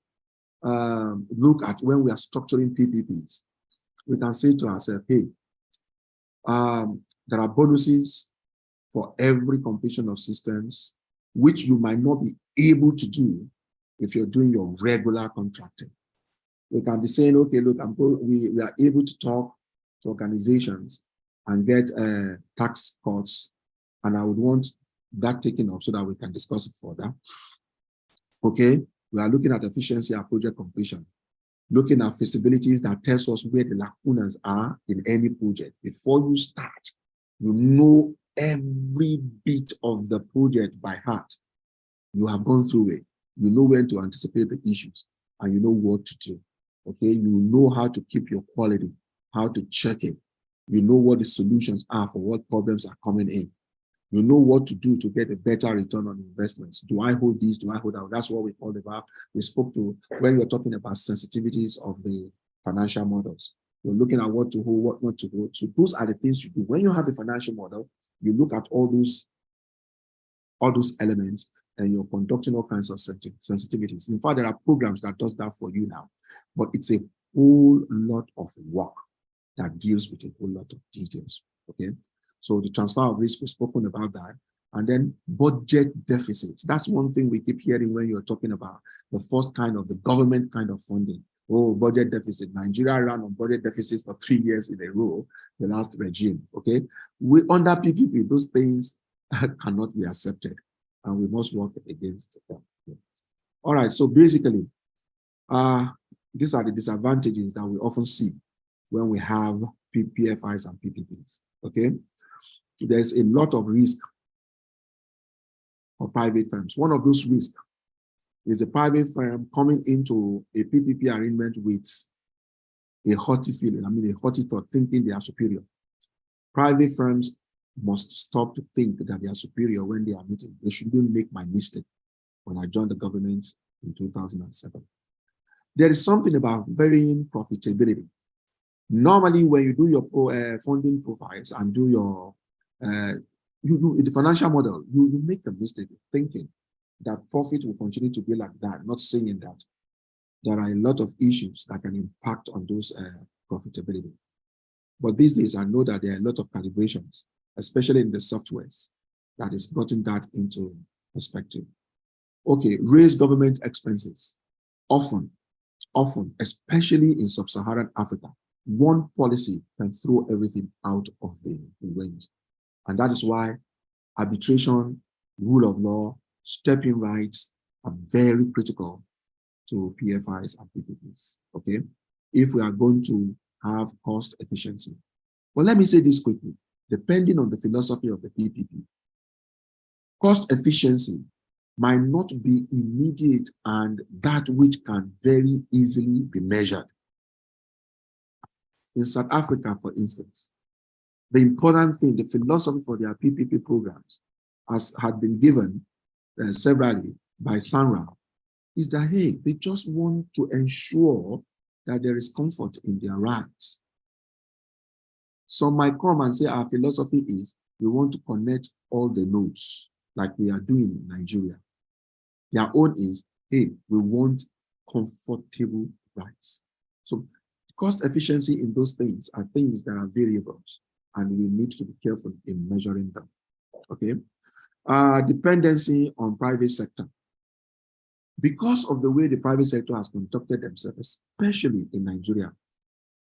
look at when we are structuring PPPs. We can say to ourselves, hey, there are bonuses for every completion of systems which you might not be able to do if you're doing your regular contracting. We can be saying, okay, look, we are able to talk to organizations and get tax cuts, and I would want that taken up so that we can discuss it further. Okay, we are looking at efficiency and project completion, looking at feasibilities that tells us where the lacunas are in any project. Before you start, you know every bit of the project by heart. You have gone through it. You know when to anticipate the issues, and you know what to do. Okay, you know how to keep your quality, how to check it. You know what the solutions are for what problems are coming in. You know what to do to get a better return on investments. Do I hold this? Do I hold that? That's what we called about. We spoke to when we're talking about sensitivities of the financial models. We're looking at what to hold, what not to hold. So those are the things you do. When you have a financial model, you look at all those elements, and you're conducting all kinds of sensitivities. In fact, there are programs that does that for you now, but it's a whole lot of work that deals with a whole lot of details. Okay. So the transfer of risk, we've spoken about that. And then budget deficits. That's one thing we keep hearing when you're talking about the first kind of the government kind of funding. Oh, budget deficit. Nigeria ran on budget deficit for 3 years in a row, the last regime. Okay. Under PPP, those things cannot be accepted, and we must work against them. All right. So basically, these are the disadvantages that we often see when we have PFIs and PPPs. Okay. There's a lot of risk for private firms. One of those risks is a private firm coming into a PPP arrangement with a haughty feeling, a haughty thought, thinking they are superior. Private firms must stop to think that they are superior when they are meeting. They shouldn't make my mistake when I joined the government in 2007. There is something about varying profitability. Normally, when you do your funding profiles and do your you do the financial model, you make the mistake of thinking that profit will continue to be like that, not saying that there are a lot of issues that can impact on those profitability. But these days, I know that there are a lot of calibrations, especially in the softwares, that is gotten that into perspective. Okay, raise government expenses. Often, especially in sub-Saharan Africa, one policy can throw everything out of the range. And that is why arbitration, rule of law, step-in rights are very critical to PFIs and PPPs, okay? If we are going to have cost efficiency. But let me say this quickly, depending on the philosophy of the PPP, cost efficiency might not be immediate and that which can very easily be measured. In South Africa, for instance, the important thing, the philosophy for their PPP programs, as had been given severally by SANRA, is that, hey, they just want to ensure that there is comfort in their rights. Some might come and say our philosophy is we want to connect all the nodes like we are doing in Nigeria. Their own is, hey, we want comfortable rights. So cost efficiency in those things are things that are variables, and we need to be careful in measuring them. Okay. Dependency on private sector. Because of the way the private sector has conducted themselves, especially in Nigeria,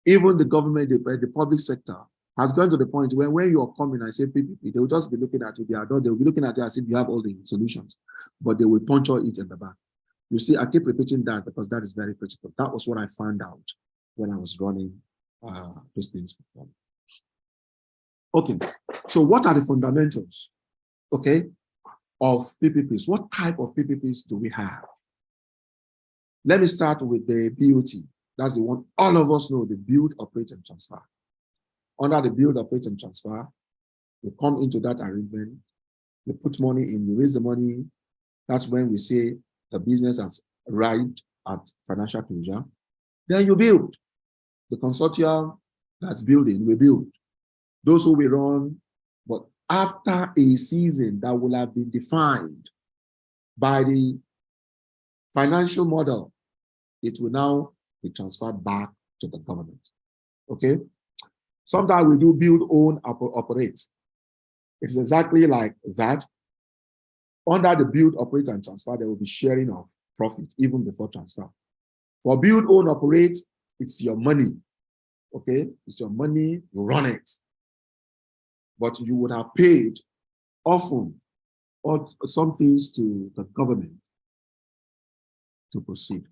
even the government, the public sector has gone to the point where when you are coming and say PPP, they will just be looking at you, they will be looking at you as if you have all the solutions, but they will puncture it in the back. You see, I keep repeating that because that is very critical. That was what I found out when I was running those things before. Okay, so what are the fundamentals, okay, of PPPs? What type of PPPs do we have? Let me start with the BOT. That's the one all of us know, the build, operate, and transfer. Under the build, operate, and transfer, we come into that arrangement, we put money in, we raise the money. That's when we say the business has arrived at financial closure. Then you build. The consortium that's building, we build. Those who will run, but after a season that will have been defined by the financial model, it will now be transferred back to the government. Okay? Sometimes we do build, own, operate. It's exactly like that. Under the build, operate, and transfer, there will be sharing of profit even before transfer. For build, own, operate, it's your money. Okay, it's your money, you run it. But you would have paid often or some things to the government to proceed.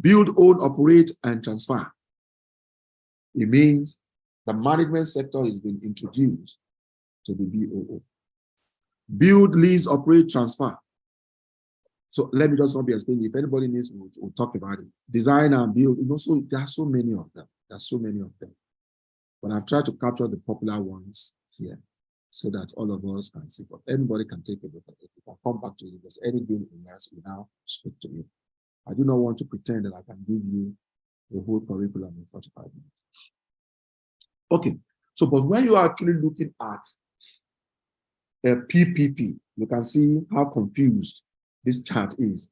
Build, own, operate, and transfer. It means the management sector has been introduced to the BOO. Build, lease, operate, transfer. So let me just be explaining. If anybody needs, we'll talk about it. Design and build. Also, there are so many of them. There are so many of them. But I've tried to capture the popular ones here so that all of us can see. But anybody can take a look at it. If I come back to you, if there's anything in there, we now speak to you. I do not want to pretend that I can give you the whole curriculum in 45 minutes. Okay, so but when you are actually looking at a PPP, you can see how confused this chart is.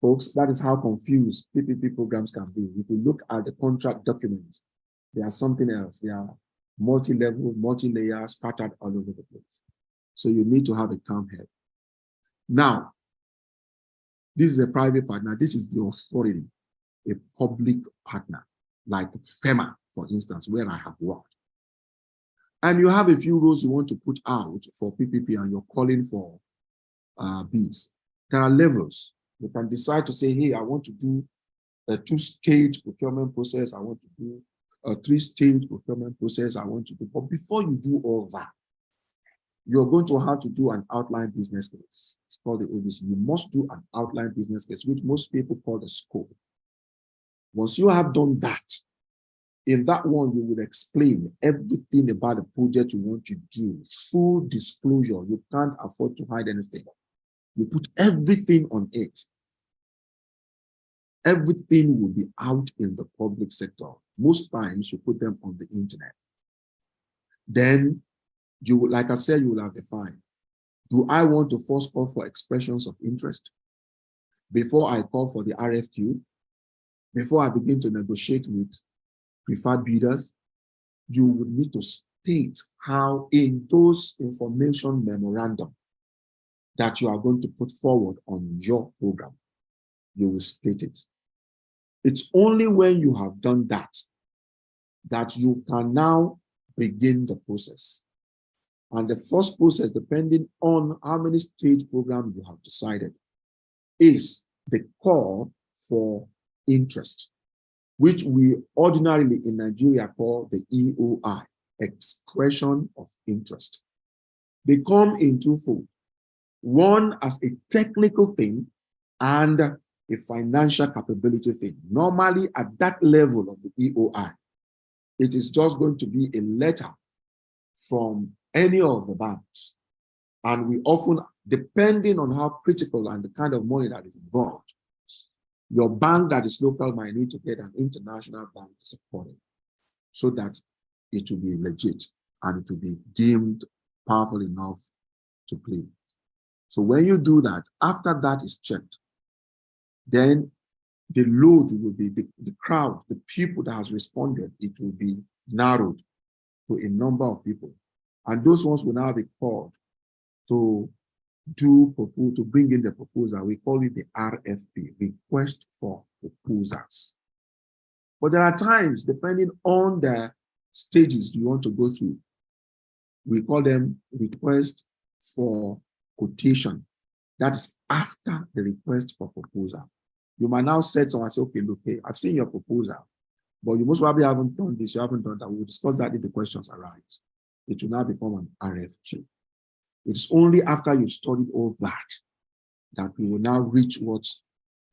Folks, that is how confused PPP programs can be. If you look at the contract documents, they are something else. They are multi-level, multi-layer, scattered all over the place. So you need to have a calm head. Now, this is a private partner. This is the authority, a public partner, like FEMA, for instance, where I have worked. And you have a few rules you want to put out for PPP and you're calling for bids. There are levels. You can decide to say, hey, I want to do a 2-stage procurement process. I want to do a 3-stage procurement process. I want to do, but before you do all that, you're going to have to do an outline business case. It's called the ABC. You must do an outline business case, which most people call the scope. Once you have done that, in that one, you will explain everything about the project you want to do. Full disclosure. You can't afford to hide anything. You put everything on it. Everything will be out in the public sector. Most times you put them on the internet. Then you will, like I said, you will have defined. Do I want to first call for expressions of interest before I call for the RFQ? Before I begin to negotiate with preferred bidders? You would need to state how in those information memorandum that you are going to put forward on your program, you will state it. It's only when you have done that that you can now begin the process. And the first process, depending on how many stage programs you have decided, is the call for interest, which we ordinarily in Nigeria call the EOI, expression of interest. They come in twofold. One as a technical thing and a financial capability thing. Normally at that level of the EOI, it is just going to be a letter from any of the banks. And we often, depending on how critical and the kind of money that is involved, your bank that is local might need to get an international bank to support it so that it will be legit and it will be deemed powerful enough to play. So when you do that, after that is checked, then the load will be the crowd, the people that has responded, it will be narrowed to a number of people. And those ones will now be called to bring in the proposal. We call it the RFP, request for proposals. But there are times, depending on the stages you want to go through, we call them request for quotation. That is after the request for proposal. You might now say to someone, say, okay, look, hey, I've seen your proposal, but you most probably haven't done this, you haven't done that. We'll discuss that if the questions arise. It will now become an RFQ. It's only after you've studied all that we will now reach what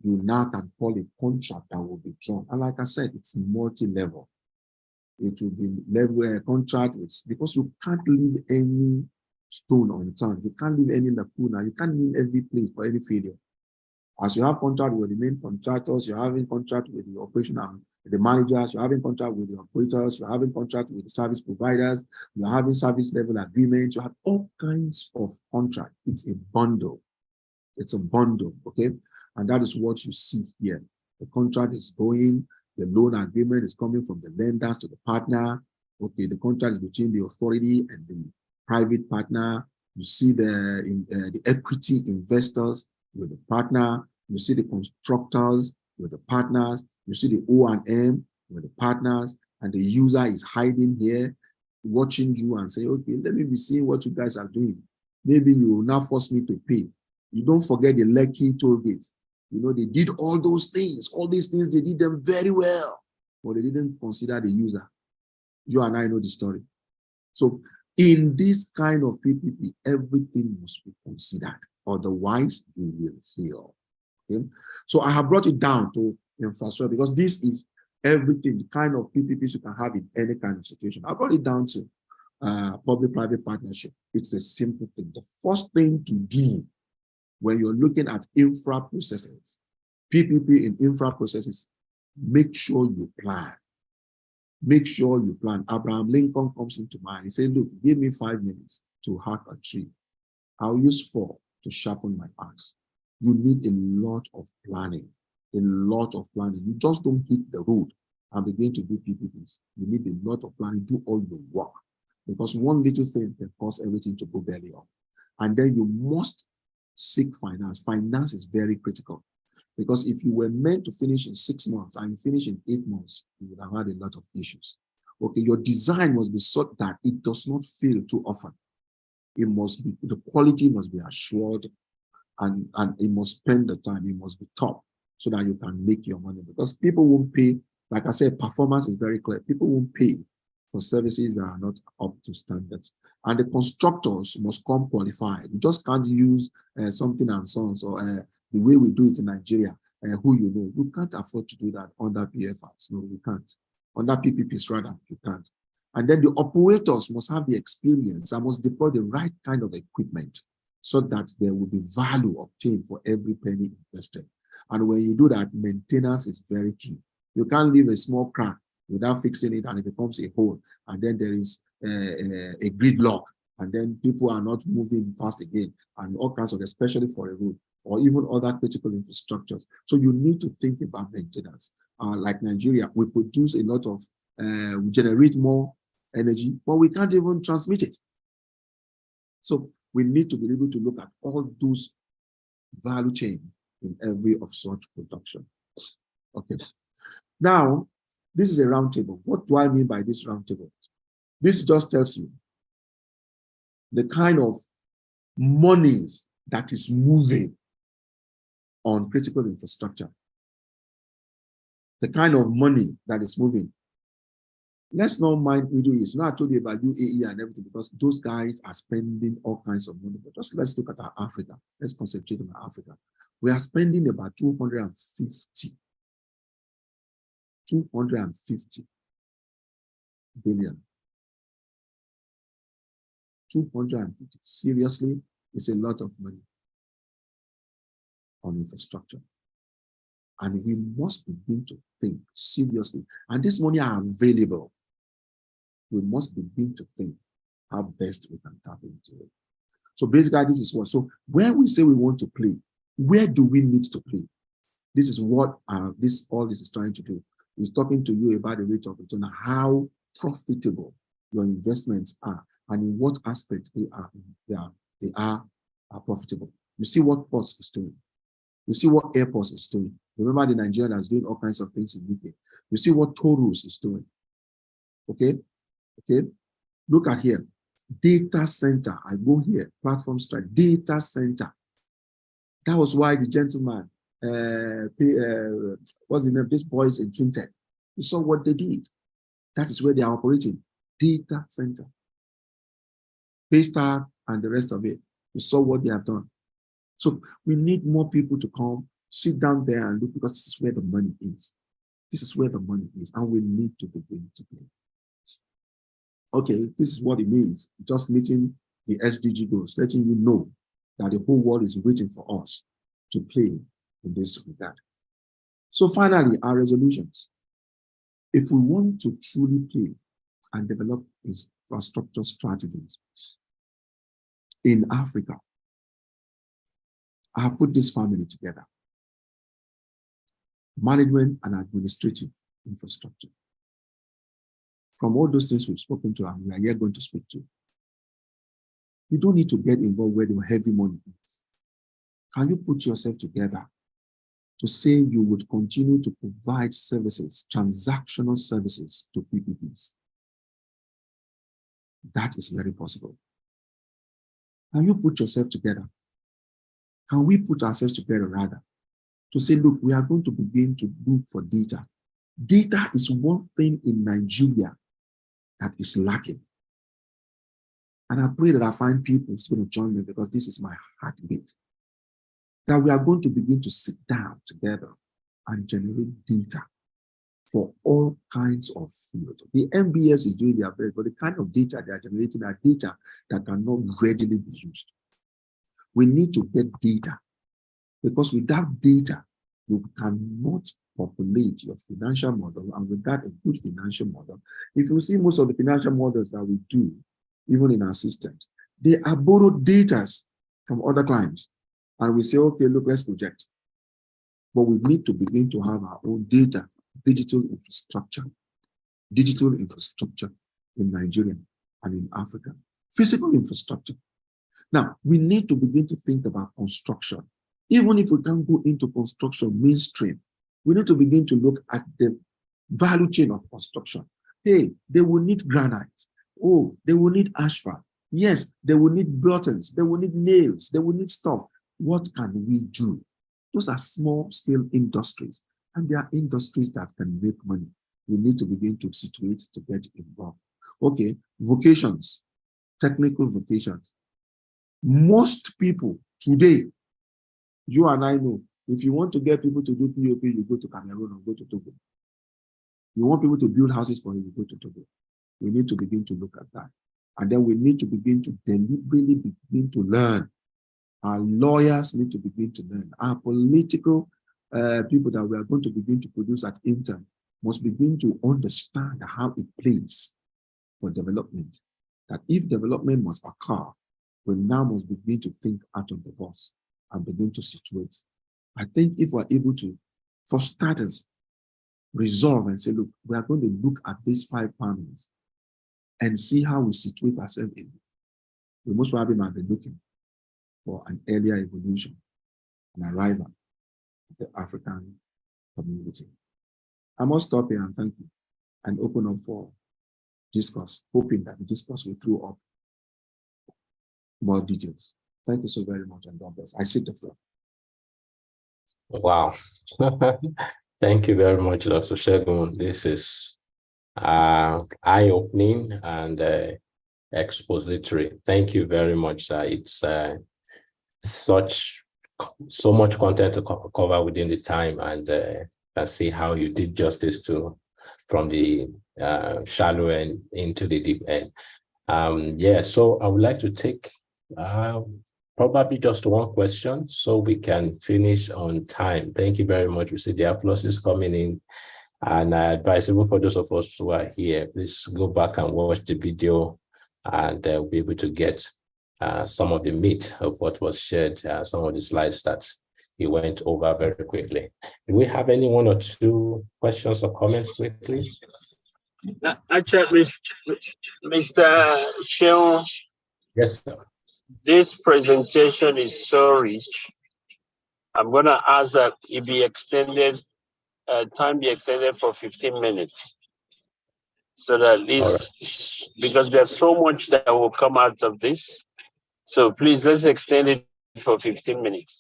you now can call a contract that will be drawn. And like I said, it's multi-level. It will be level contract with, because you can't leave any stone unturned. You can't leave any lacuna. You can't leave every place for any failure. As you have contract with the main contractors, you're having contract with the operation and the managers, you're having contract with the operators, you're having contract with the service providers, you're having service level agreements, you have all kinds of contract. It's a bundle. It's a bundle, okay? And that is what you see here. The contract is going, the loan agreement is coming from the lenders to the partner. Okay, the contract is between the authority and the private partner. You see the equity investors with the partner. You see the constructors with the partners. You see the O&M with the partners, and the user is hiding here, watching you and say, okay, let me be seeing what you guys are doing. Maybe you will now force me to pay. You don't forget the Lekki toll gate. You know, they did all those things, all these things, they did them very well, but they didn't consider the user. You and I know the story. So in this kind of PPP, everything must be considered. Otherwise, you will fail. Okay? So I have brought it down to infrastructure because this is everything, the kind of PPPs you can have in any kind of situation. I brought it down to public-private partnership. It's a simple thing. The first thing to do when you're looking at infra processes, PPP in infra processes, make sure you plan. Make sure you plan. Abraham Lincoln comes into mind. He said, look, give me 5 minutes to hack a tree. I'll use 4 to sharpen my axe. You need a lot of planning, a lot of planning. You just don't hit the road and begin to do PPPs. You need a lot of planning, do all the work, because one little thing can cause everything to go belly up. And then you must seek finance. Finance is very critical, because if you were meant to finish in 6 months and you finish in 8 months, you would have had a lot of issues. Okay, your design must be such that it does not fail too often. It must be, the quality must be assured, and it must spend the time, it must be top so that you can make your money, because people won't pay. Like I said, performance is very clear. People won't pay for services that are not up to standards. And the constructors must come qualified. You just can't use something and sons or the way we do it in Nigeria, who you know. You can't afford to do that under PFRs. No, you can't. Under PPPs, rather, you can't. And then the operators must have the experience and must deploy the right kind of equipment so that there will be value obtained for every penny invested. And when you do that, maintenance is very key. You can't leave a small crack without fixing it and it becomes a hole, and then there is a gridlock, and then people are not moving fast again, and all kinds of, especially for a road or even other critical infrastructures. So you need to think about maintenance. Like Nigeria, we produce a lot of, we generate more energy, but we can't even transmit it. So we need to be able to look at all those value chain in every of such production. Okay. Now, this is a round table. What do I mean by this round table? This just tells you the kind of monies that is moving on critical infrastructure. The kind of money that is moving. Let's not mind Middle East. You know, I told you about UAE and everything, because those guys are spending all kinds of money. But just let's look at our Africa. Let's concentrate on Africa. We are spending about 250 billion. 250. Seriously, it's a lot of money on infrastructure. And we must begin to think seriously. And this money are available. We must begin to think how best we can tap into it. So basically, this is what. So when we say we want to play, where do we need to play? This is what all this is trying to do. It's talking to you about the rate of return, how profitable your investments are, and in what aspect they are profitable. You see what ports is doing. You see what airports is doing. Remember the Nigerian that's doing all kinds of things in UK. You see what toll roads is doing. Okay? Okay? Look at here. Data center. I go here. Platform strike. Data center. That was why the gentleman, what's the name? These boys in FinTech. You saw what they did. That is where they are operating. Data center. Paystack and the rest of it. You saw what they have done. So we need more people to come, sit down there and look, because this is where the money is. This is where the money is, and we need to begin to play. Okay, this is what it means. Just meeting the SDG goals, letting you know that the whole world is waiting for us to play in this regard. So finally, our resolutions. If we want to truly play and develop infrastructure strategies in Africa, I have put this family together. Management and administrative infrastructure. From all those things we've spoken to and we are here going to speak to, You don't need to get involved where the heavy money is. Can you put yourself together to say you would continue to provide services, transactional services to PPPs? That is very possible. Can you put yourself together? Can we put ourselves together rather to say, look, we are going to begin to look for data. Data is one thing in Nigeria that is lacking. And I pray that I find people who's going to join me, because this is my heartbeat, that we are going to begin to sit down together and generate data for all kinds of fields. The MBS is doing their best, but the kind of data they are generating are data that cannot readily be used. We need to get data, because without data, you cannot populate your financial model, and without a good financial model, if you see most of the financial models that we do, even in our systems, they are borrowed data from other clients. And we say, okay, look, let's project. But we need to begin to have our own data, digital infrastructure in Nigeria and in Africa, physical infrastructure. Now, we need to begin to think about construction. Even if we can't go into construction mainstream, we need to begin to look at the value chain of construction. Hey, they will need granite. Oh, they will need asphalt. Yes, they will need buttons. They will need nails. They will need stuff. What can we do? Those are small-scale industries, and they are industries that can make money. We need to begin to situate to get involved. Okay, vocations, technical vocations. Most people today, you and I know, if you want to get people to do POP, you go to Cameroon or go to Togo. You want people to build houses for you, you go to Togo. We need to begin to look at that. And then we need to begin to deliberately begin to learn. Our lawyers need to begin to learn. Our political people that we are going to begin to produce at INTAAN must begin to understand how it plays for development. That if development must occur, we now must begin to think out of the box and begin to situate. I think if we're able to, for starters, resolve and say, look, we are going to look at these 5 families and see how we situate ourselves in. We most probably might be looking for an earlier evolution, an arrival of the African community. I must stop here and thank you and open up for discourse, hoping that the discourse will throw up more details. Thank you so very much, and God bless. I cede the floor. Wow. Thank you very much, Dr. Segun. This is eye-opening and expository. Thank you very much. It's so much content to cover within the time, and I see how you did justice to from the shallow end into the deep end. Yeah, so I would like to take probably just one question so we can finish on time. Thank you very much. We see the applause is coming in, and advisable for those of us who are here, please go back and watch the video, and we'll be able to get some of the meat of what was shared, some of the slides that he went over very quickly. Do we have any 1 or 2 questions or comments quickly? Actually, Mr. Segun, Yes, sir. this presentation is so rich. I'm going to ask that it be extended, time be extended for 15 minutes. So that at least, because there's so much that will come out of this. So please, let's extend it for 15 minutes.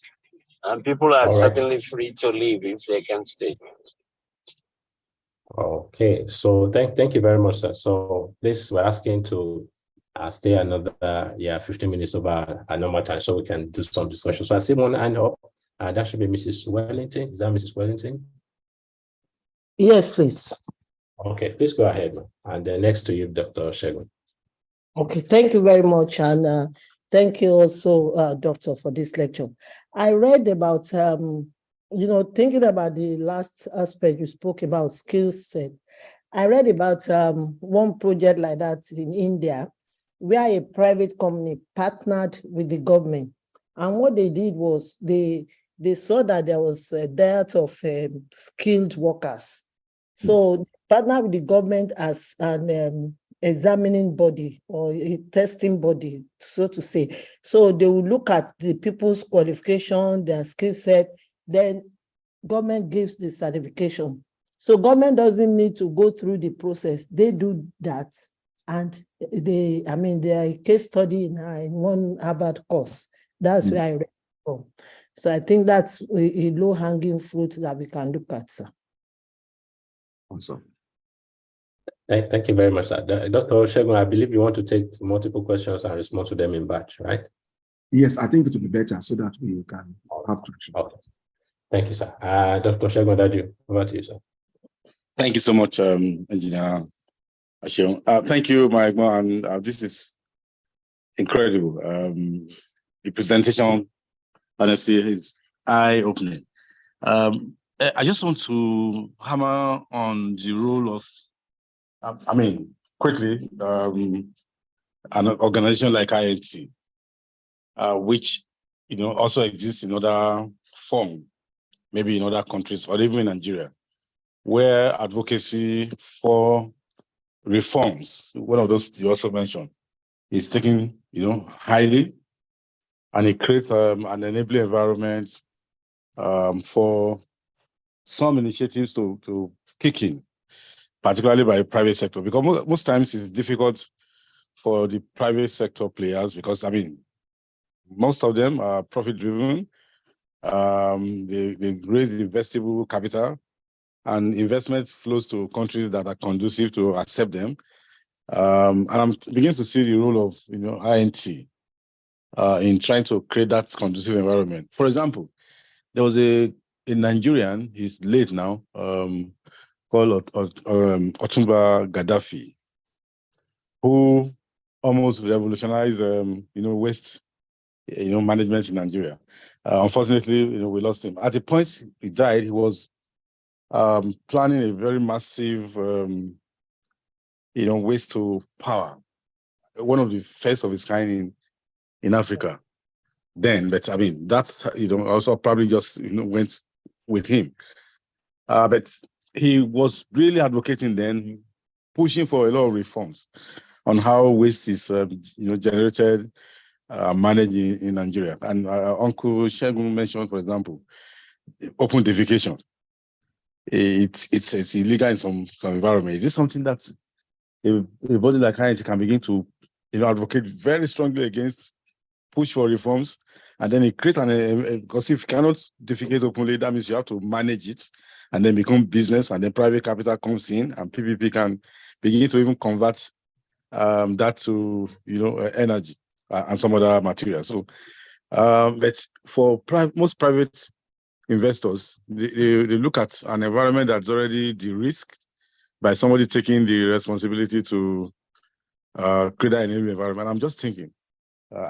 And people are certainly free to leave if they can stay. Okay, so thank you very much, sir. So please, we're asking to stay another 15 minutes over a normal time so we can do some discussion. So I see one hand up. That should be Mrs. Wellington. Is that Mrs. Wellington? Yes, please. Okay, please go ahead. And then next to you, Dr. Segun. Okay, thank you very much. And thank you also, Doctor, for this lecture. I read about, thinking about the last aspect you spoke about, skill set. I read about one project like that in India, where a private company partnered with the government. And what they did was they saw that there was a dearth of skilled workers. So partner with the government as an examining body or a testing body, so to say. So they will look at the people's qualification, their skill set, then government gives the certification. So government doesn't need to go through the process. They do that. And they are a case study in one Harvard course. That's where I read from. So I think that's a low-hanging fruit that we can look at, sir. Awesome. Thank you very much, sir. Dr. Olusegun, I believe you want to take multiple questions and respond to them in batch, right? Yes, I think it will be better so that we can have traction. Okay. Thank you, sir. Dr. Segun, over to you, sir. Thank you so much, Engineer Asheon. Thank you, my man. This is incredible. The presentation, honestly, is eye-opening. I just want to hammer on the role of, quickly, an organization like INT, which also exists in other form, maybe in other countries or even in Nigeria, where advocacy for reforms, one of those you also mentioned, is taken highly, and it creates an enabling environment for some initiatives to kick in, particularly by the private sector, because most times it's difficult for the private sector players because most of them are profit driven. They raise the investable capital, and investment flows to countries that are conducive to accept them. And I'm beginning to see the role of INT in trying to create that conducive environment. For example, there was a Nigerian, he's late now, called Otumba Gaddafi, who almost revolutionized waste management in Nigeria. Unfortunately, we lost him. At the point he died, he was planning a very massive waste to power, one of the first of its kind in Africa then. But that's also probably just went with him. But he was really advocating then, pushing for a lot of reforms on how waste is generated, managed in Nigeria. And Uncle Segun mentioned, for example, open defecation. It's illegal in some environment. Is this something that a body like INT can begin to advocate very strongly against, push for reforms, and then it creates because if you cannot defecate openly, that means you have to manage it and then become business, and then private capital comes in, and PPP can begin to even convert that to energy and some other materials. So, but for most private investors, they look at an environment that's already de-risked by somebody taking the responsibility to create an environment. I'm just thinking,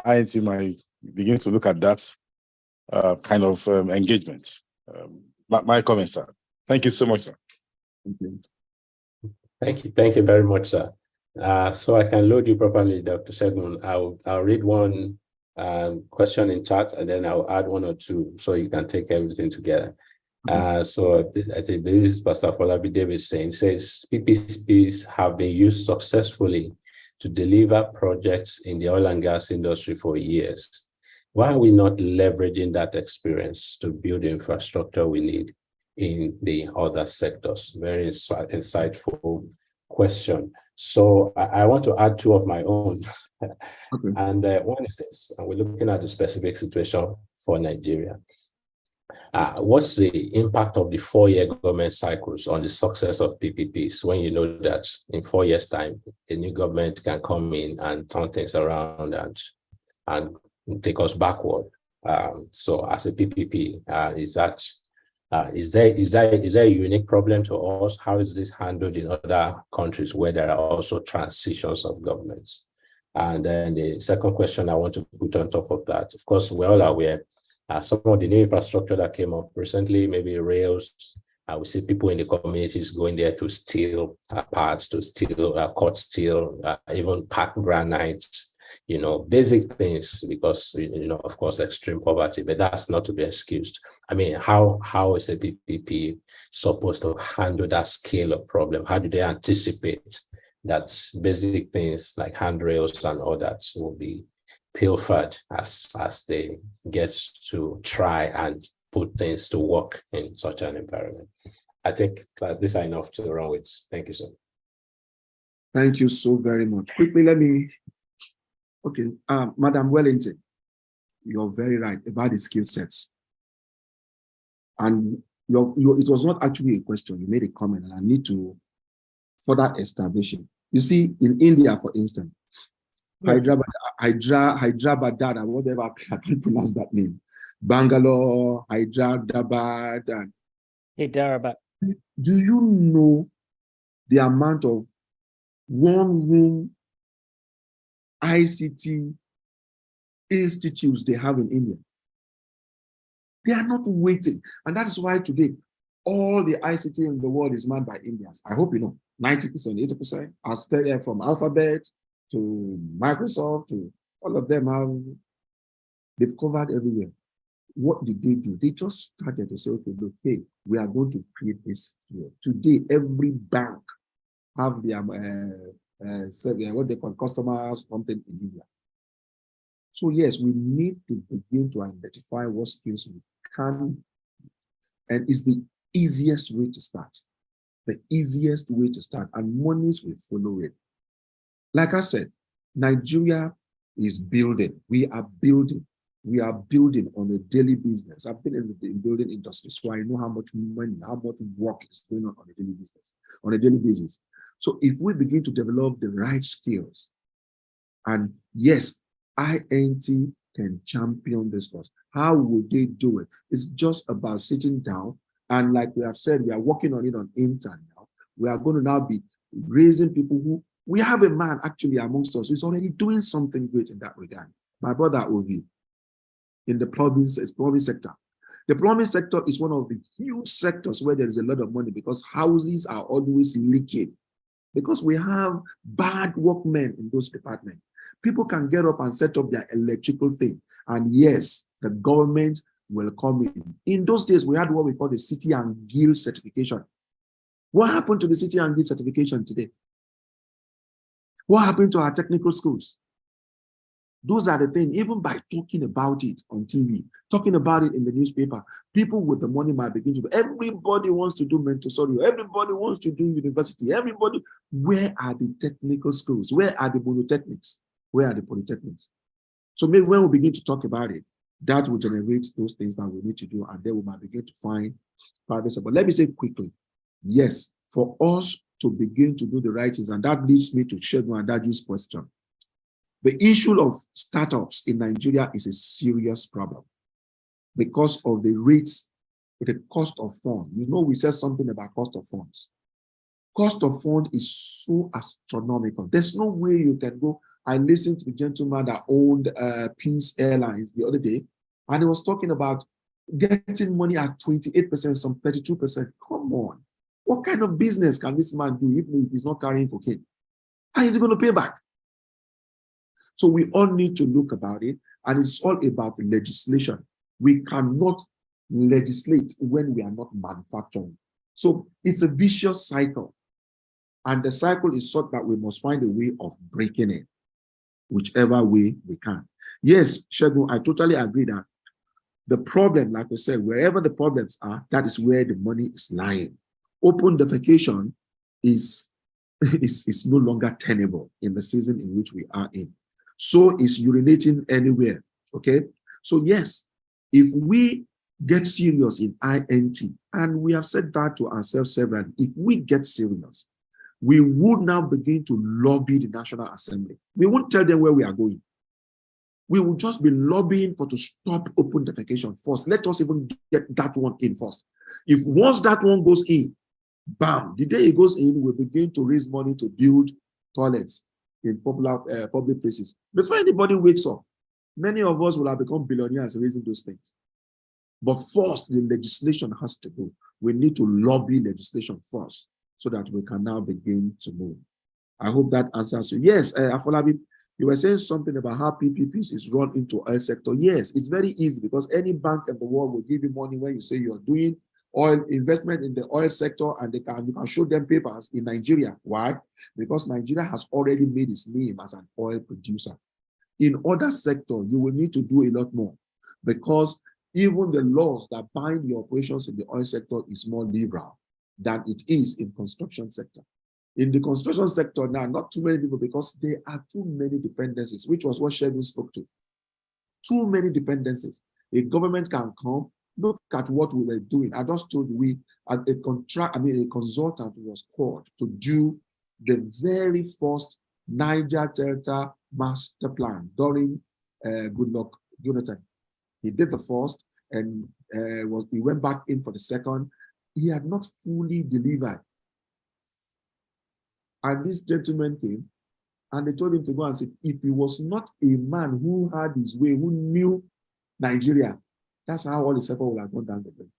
INT might begin to look at that kind of engagement. My comments, sir. Thank you so much, sir. Thank you. Thank you very much, sir. So I can load you properly, Dr. Segun. I'll read one question in chat, and then I'll add one or two so you can take everything together. So I think this is Pastor Folabi David saying, says PPPs have been used successfully to deliver projects in the oil and gas industry for years. Why are we not leveraging that experience to build the infrastructure we need in the other sectors? Very insightful question. So I want to add two of my own. Okay. And one is this, and we're looking at the specific situation for Nigeria. What's the impact of the 4-year government cycles on the success of PPPs when you know that in 4 years' time, a new government can come in and turn things around and take us backward? So as a PPP, is there a unique problem to us? How is this handled in other countries where there are also transitions of governments? And then the second question I want to put on top of that, of course, we're all aware some of the new infrastructure that came up recently, maybe rails. We see people in the communities going there to steal parts, to steal, cut steel, even pack granite, basic things, because, of course, extreme poverty, but that's not to be excused. How is a PPP supposed to handle that scale of problem? How do they anticipate that basic things like handrails and all that will be pilfered as they get to try and put things to work in such an environment. I think that these are enough to run with. Thank you, sir. Thank you so very much. Quickly, let me, okay, Madam Wellington, you're very right about the skill sets. And it was not actually a question, you made a comment, and I need to further establish it. You see, in India, for instance, yes. Hyderabad, whatever, I can't pronounce that name. Bangalore, Hyderabad, and Hyderabad. Do you know the amount of one-room ICT institutes they have in India? They are not waiting. And that is why today, all the ICT in the world is manned by Indians. I hope you know, 90%, 80%. I'll tell you from Alphabet to Microsoft to all of them, they've covered everywhere. What did they do? They just started to say, okay, look, hey, we are going to create this here. Today, every bank have their, what they call customers, something in India. So yes, we need to begin to identify what skills we can, and it's the easiest way to start. The easiest way to start, and monies will follow it. Like I said, Nigeria is building. We are building. We are building on a daily business. I've been in the building industry, so I know how much money, how much work is going on a daily business, on a daily basis. So if we begin to develop the right skills, and yes, INT can champion this course. How would they do it? It's just about sitting down, and like we have said, we are working on it on INTAAN now. We are going to now be raising people who, we have a man actually amongst us who's already doing something great in that regard. My brother Ovi, in the plumbing sector. The plumbing sector is one of the huge sectors where there is a lot of money, because houses are always leaking, because we have bad workmen in those departments. People can get up and set up their electrical thing, and yes, the government will come in. In those days, we had what we call the City and Guild certification. What happened to the City and Guild certification today? What happened to our technical schools? Those are the things, even by talking about it on TV, talking about it in the newspaper, people with the money might begin to, everybody wants to do Montessori, everybody wants to do university, everybody. Where are the technical schools? Where are the polytechnics? Where are the polytechnics? So maybe when we begin to talk about it, that will generate those things that we need to do, and then we might begin to find private support. Let me say quickly, yes, for us to begin to do the right things, and that leads me to Segun and Daju's question. The issue of startups in Nigeria is a serious problem because of the rates, the cost of funds. You know, we said something about cost of funds. Cost of fund is so astronomical. There's no way you can go. I listened to the gentleman that owned Peace Airlines the other day, and he was talking about getting money at 28%, some 32%. Come on. What kind of business can this man do even if he's not carrying cocaine? How is he going to pay back? So we all need to look about it, and it's all about legislation. We cannot legislate when we are not manufacturing. So it's a vicious cycle, and the cycle is such that we must find a way of breaking it, whichever way we can. Yes, Segun, I totally agree that the problem, like we said, wherever the problems are, that is where the money is lying. Open defecation is no longer tenable in the season in which we are in. So is urinating anywhere, okay? So yes, if we get serious in INT, and we have said that to ourselves severally, if we get serious, we would now begin to lobby the National Assembly. We won't tell them where we are going. We will just be lobbying to stop open defecation first. Let us even get that one in first. If once that one goes in, bam, the day it goes in, we'll begin to raise money to build toilets in popular public places. Before anybody wakes up, many of us will have become billionaires raising those things. But first, the legislation has to go. We need to lobby legislation first so that we can now begin to move. I hope that answers you. Yes, Afolabi, you were saying something about how PPPs is run into our sector. Yes, it's very easy because any bank in the world will give you money when you say you're doing oil investment in the oil sector, and you can show them papers in Nigeria. Why? Because Nigeria has already made its name as an oil producer. In other sectors, you will need to do a lot more, because even the laws that bind the operations in the oil sector is more liberal than it is in construction sector. In the construction sector now, not too many people, because there are too many dependencies, which was what Segun spoke to. Too many dependencies. A government can come, look at what we were doing. I just told you, a consultant was called to do the very first Niger Delta master plan during Goodluck Jonathan. He did the first, and he went back in for the second. He had not fully delivered. And this gentleman came, and they told him to go and say, if he was not a man who had his way, who knew Nigeria, that's how all his effort would have gone down the drain.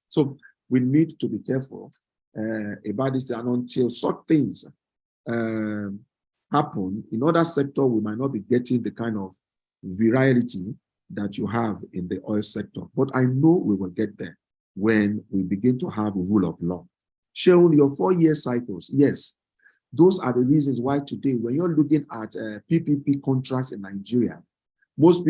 So we need to be careful about this, and until such things happen in other sectors, we might not be getting the kind of virality that you have in the oil sector. But I know we will get there when we begin to have a rule of law. Segun, your 4-year cycles, yes, those are the reasons why today, when you're looking at PPP contracts in Nigeria, most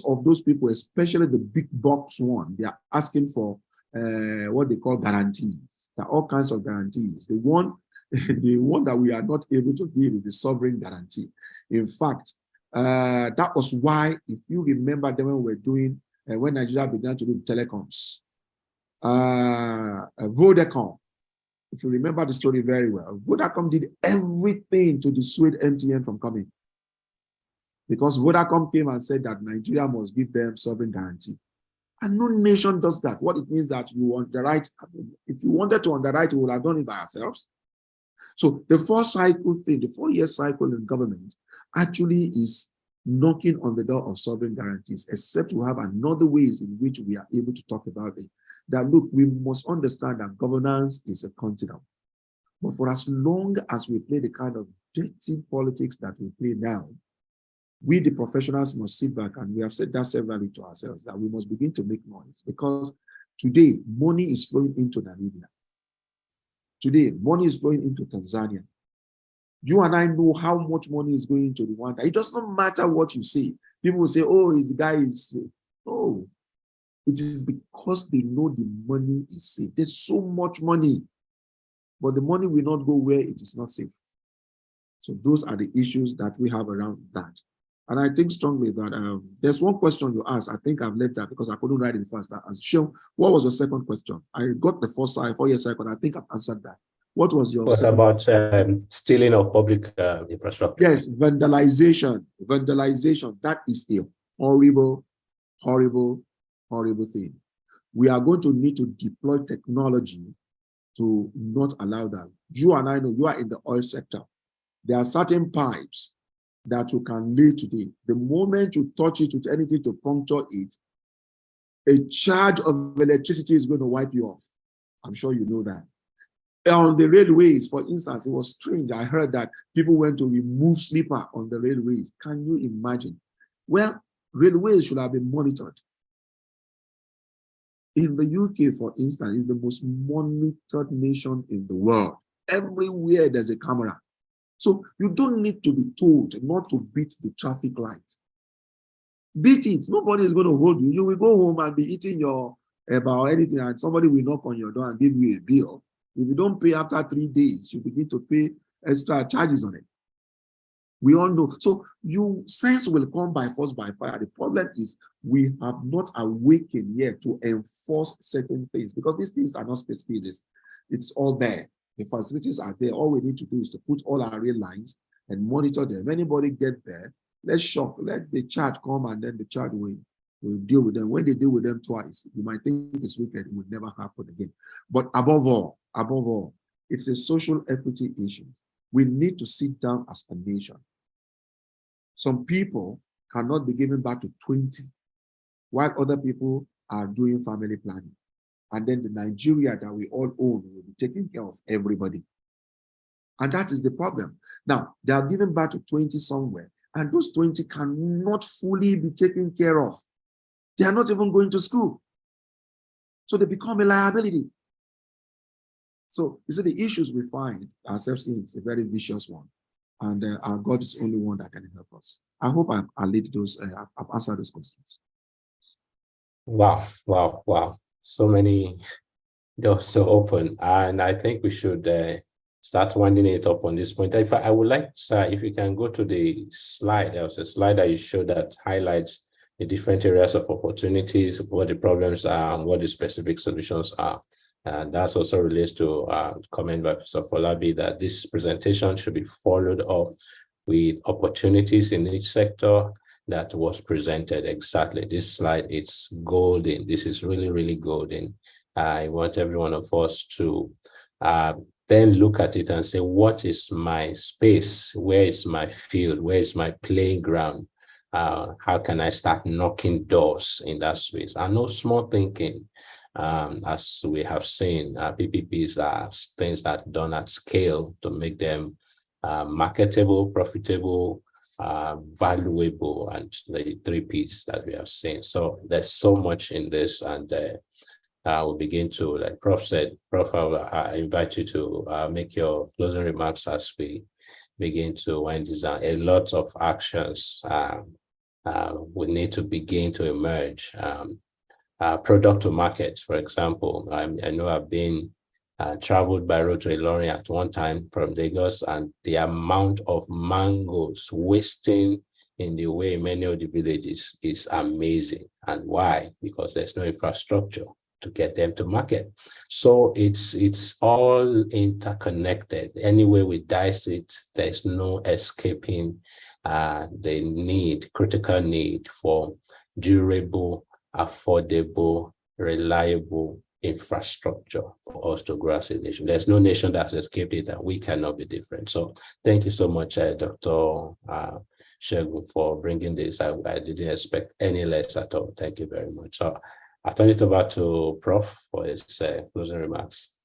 of those people, especially the big box one, they are asking for what they call guarantees. There are all kinds of guarantees. The one that we are not able to give is the sovereign guarantee. In fact, that was why, if you remember, then when we were doing, when Nigeria began to do telecoms, Vodacom, if you remember the story very well, Vodacom did everything to dissuade MTN from coming. Because Vodacom came and said that Nigeria must give them sovereign guarantee. And no nation does that. What it means that you underwrite, if you wanted to underwrite, we would have done it by ourselves. So the 4-year cycle in government actually is knocking on the door of sovereign guarantees, except we have another ways in which we are able to talk about it. That look, we must understand that governance is a continuum. But for as long as we play the kind of dirty politics that we play now, we, the professionals, must sit back, and we have said that severally to ourselves, that we must begin to make noise, because today money is flowing into Namibia. Today, money is flowing into Tanzania. You and I know how much money is going into Rwanda. It does not matter what you say. People will say, oh, the guy is, oh, it is because they know the money is safe. There's so much money, but the money will not go where it is not safe. So those are the issues that we have around that. And I think strongly that there's one question you asked. I think I've left that because I couldn't write it fast. Segun, what was your second question? I got the 4-year cycle. I think I've answered that. What was your second? About stealing of public infrastructure. Yes, vandalization. Vandalization. That is a horrible, horrible, horrible thing. We are going to need to deploy technology to not allow that. You and I know, you are in the oil sector. There are certain pipes that you can lay today. The moment you touch it with anything to puncture it, a charge of electricity is going to wipe you off. I'm sure you know that. On the railways, for instance, it was strange. I heard that people went to remove sleeper on the railways. Can you imagine? Well, railways should have been monitored. In the UK, for instance, is the most monitored nation in the world. Everywhere there's a camera. So you don't need to be told not to beat the traffic light. Beat it. Nobody is going to hold you. You will go home and be eating your eba or anything, and somebody will knock on your door and give you a bill. If you don't pay after 3 days, you begin to pay extra charges on it. We all know. So sense will come by force, by fire. The problem is we have not awakened yet to enforce certain things, because these things are not space phases. It's all there. The facilities are there. All we need to do is to put all our rail lines and monitor them. If anybody get there, let's shock, let the charge come, and then the charge will deal with them. When they deal with them twice, you might think it's wicked, it would never happen again. But above all, it's a social equity issue. We need to sit down as a nation. Some people cannot be given back to 20, while other people are doing family planning. And then the Nigeria that we all own will be taking care of everybody. And that is the problem. Now, they are given back to 20 somewhere, and those 20 cannot fully be taken care of. They are not even going to school. So they become a liability. So you see, the issues we find ourselves in is a very vicious one. And our God is the only one that can help us. I hope I've answered those questions. Wow, wow, wow. So many doors to open. And I think we should start winding it up on this point. I would like, sir, if you can go to the slide. There was a slide that you showed that highlights the different areas of opportunities, what the problems are, and what the specific solutions are. And that also relates to comment by Professor Folabi that this presentation should be followed up with opportunities in each sector that was presented. Exactly. This slide, it's golden. This is really, really golden. I want every one of us to then look at it and say, what is my space? Where is my field? Where is my playing ground? How can I start knocking doors in that space? And no small thinking. As we have seen, PPPs are things that are done at scale to make them marketable, profitable, valuable, and the 3 Ps that we have seen. So there's so much in this, and we'll begin to, like Prof said, Prof, I invite you to make your closing remarks as we begin to wind this down. A lot of actions will need to begin to emerge. Product to market, for example. I know I've been traveled by road to Ilorin at one time from Lagos, and the amount of mangoes wasting in the way many of the villages is amazing. And why? Because there's no infrastructure to get them to market. So it's all interconnected. Any way we dice it, there's no escaping the critical need for durable, affordable, reliable infrastructure for us to grow as a nation. There's no nation that's escaped it, and we cannot be different. So thank you so much, Dr. Segun, for bringing this. I didn't expect any less at all. Thank you very much. So I'll turn it over to Prof for his closing remarks.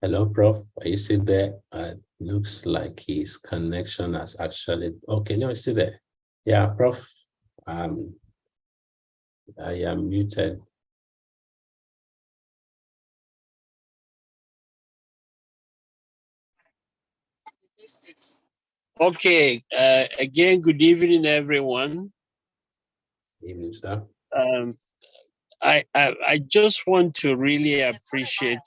Hello, Prof. Are you still there? Looks like his connection has actually. Okay, no, it's still there. Yeah, Prof. I am muted. Okay. Again, good evening, everyone. Evening, sir. I just want to really appreciate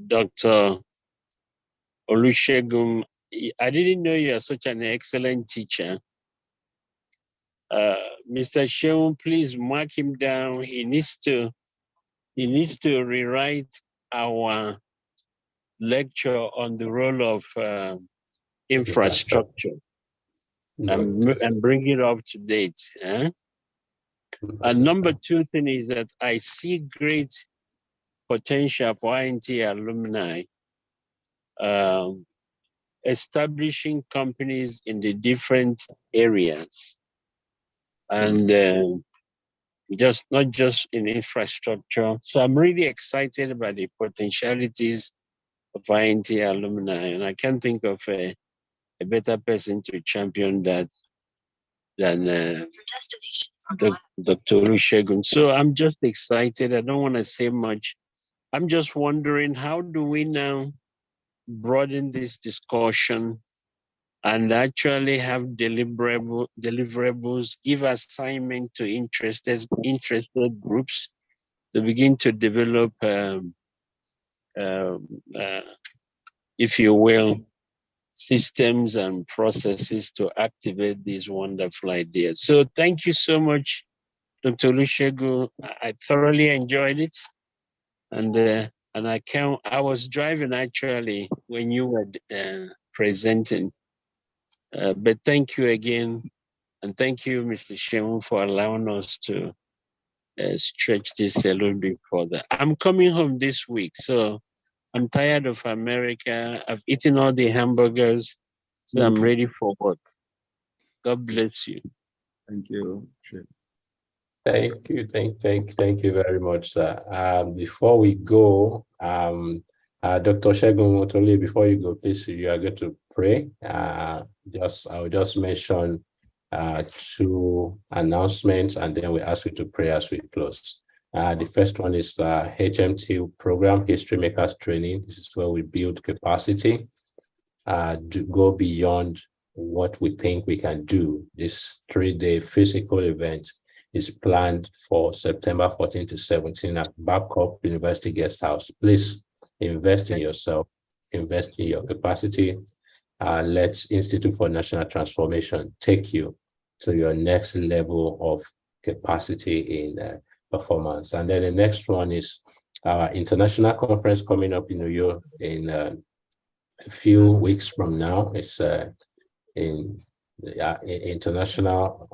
Dr. Olusegun. I didn't know you are such an excellent teacher. Mr. Segun, please mark him down. He needs to rewrite our lecture on the role of infrastructure and bring it up to date. And number 2 thing is that I see great potential for INT alumni establishing companies in the different areas, and not just in infrastructure. So I'm really excited about the potentialities of INT alumni, and I can't think of a better person to champion that than Dr. Olusegun. So I'm just excited. I don't want to say much. I'm just wondering, how do we now broaden this discussion and actually have deliverables, give assignment to interested groups to begin to develop, if you will, systems and processes to activate these wonderful ideas. So thank you so much, Dr. Olusegun. I thoroughly enjoyed it. And I was driving actually when you were presenting. But thank you again. And thank you, Mr. Segun, for allowing us to stretch this a little bit further. I'm coming home this week, so I'm tired of America. I've eaten all the hamburgers, so I'm ready for work. God bless you. Thank you. Sure. Thank you. Thank you very much, sir. Before we go, Dr. Segun Toluhi, before you go, please, you are going to pray. I'll just mention 2 announcements, and then we ask you to pray as we close. The first one is HMT program, History Makers Training. This is where we build capacity to go beyond what we think we can do. This 3-day physical event is planned for September 14 to 17 at Babcock University Guest House. Please invest in yourself, invest in your capacity. Let Institute for National Transformation take you to your next level of capacity in performance. And then the next one is our international conference coming up in New York in a few weeks from now. It's in the international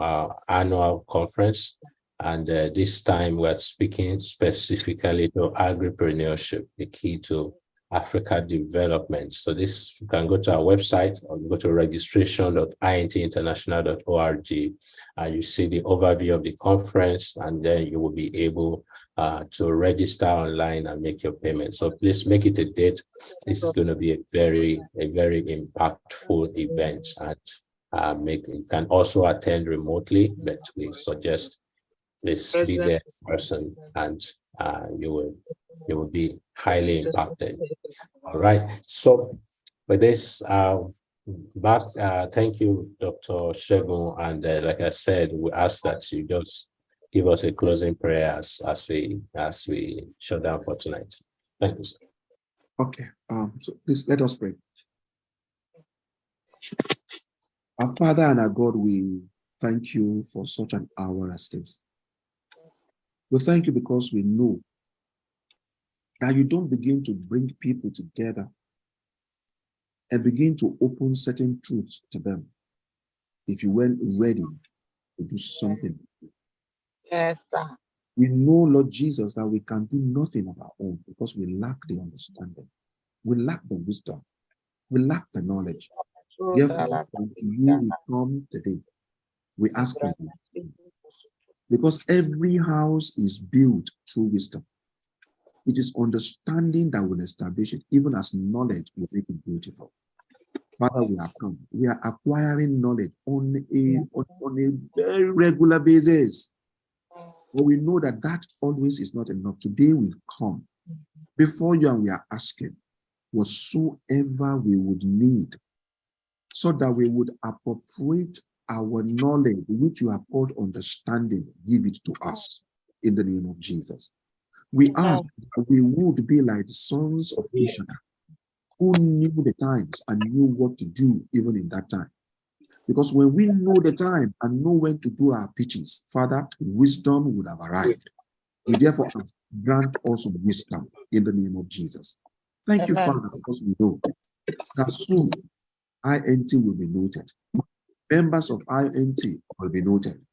annual conference, and this time we're speaking specifically to agripreneurship, the key to Africa development. So this, you can go to our website or go to registration.intinternational.org, and you see the overview of the conference, and then you will be able to register online and make your payment. So please make it a date. This is going to be a very impactful event, and you can also attend remotely, but we suggest please be there in person, and you will be highly impacted. All right. So with this, thank you, Dr. Segun, and like I said, we ask that you just give us a closing prayer as we shut down for tonight. Thank you, sir. Okay. So please let us pray. Our Father and our God, we thank you for such an hour as this. We thank you because we know that you don't begin to bring people together and begin to open certain truths to them if you weren't ready to do something. Yes, sir. We know, Lord Jesus, that we can do nothing of our own because we lack the understanding. We lack the wisdom. We lack the knowledge. Therefore, unto you we come today. We ask for you. Because every house is built through wisdom. It is understanding that will establish it, even as knowledge will make it beautiful. Father, we have come. We are acquiring knowledge on a very regular basis. But we know that always is not enough. Today we come before you and we are asking whatsoever we would need, so that we would appropriate our knowledge, which you have called understanding, give it to us in the name of Jesus. We ask that we would be like the sons of Issachar, who knew the times and knew what to do even in that time. Because when we know the time and know when to do our pitches, Father, wisdom would have arrived. We therefore ask, grant us wisdom in the name of Jesus. Thank you, Father, because we know that soon INT will be noted. Members of INT will be noted.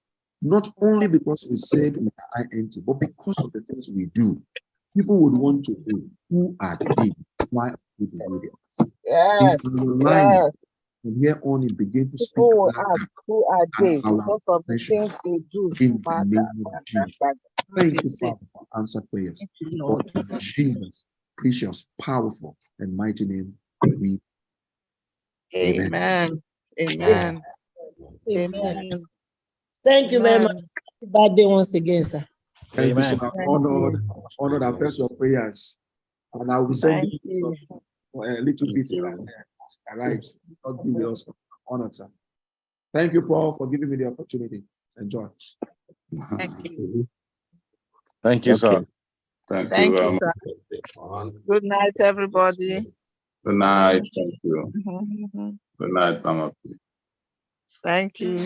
Not only because we said we are INT, but because of the things we do. People would want to know, who are they? Why are they doing it? Yes. Yes. From here on, it begin to speak. Who are they? Because of the things they do. In the name of Jesus. Thank you, Father, for answered prayers. For in Jesus' precious, powerful, and mighty name, we. Amen. Amen. Amen. Thank you very much. Happy birthday once again, sir. Thank you, sir. Honored. I felt your prayers. And I will send you a little bit arrives. God be with us. Honored, sir. Thank you, Paul, for giving me the opportunity. Enjoy. Thank you. Thank you, sir. Thank you, sir. Good night, everybody. Good night. Thank you. Mm-hmm. Good night, Mama. Thank you.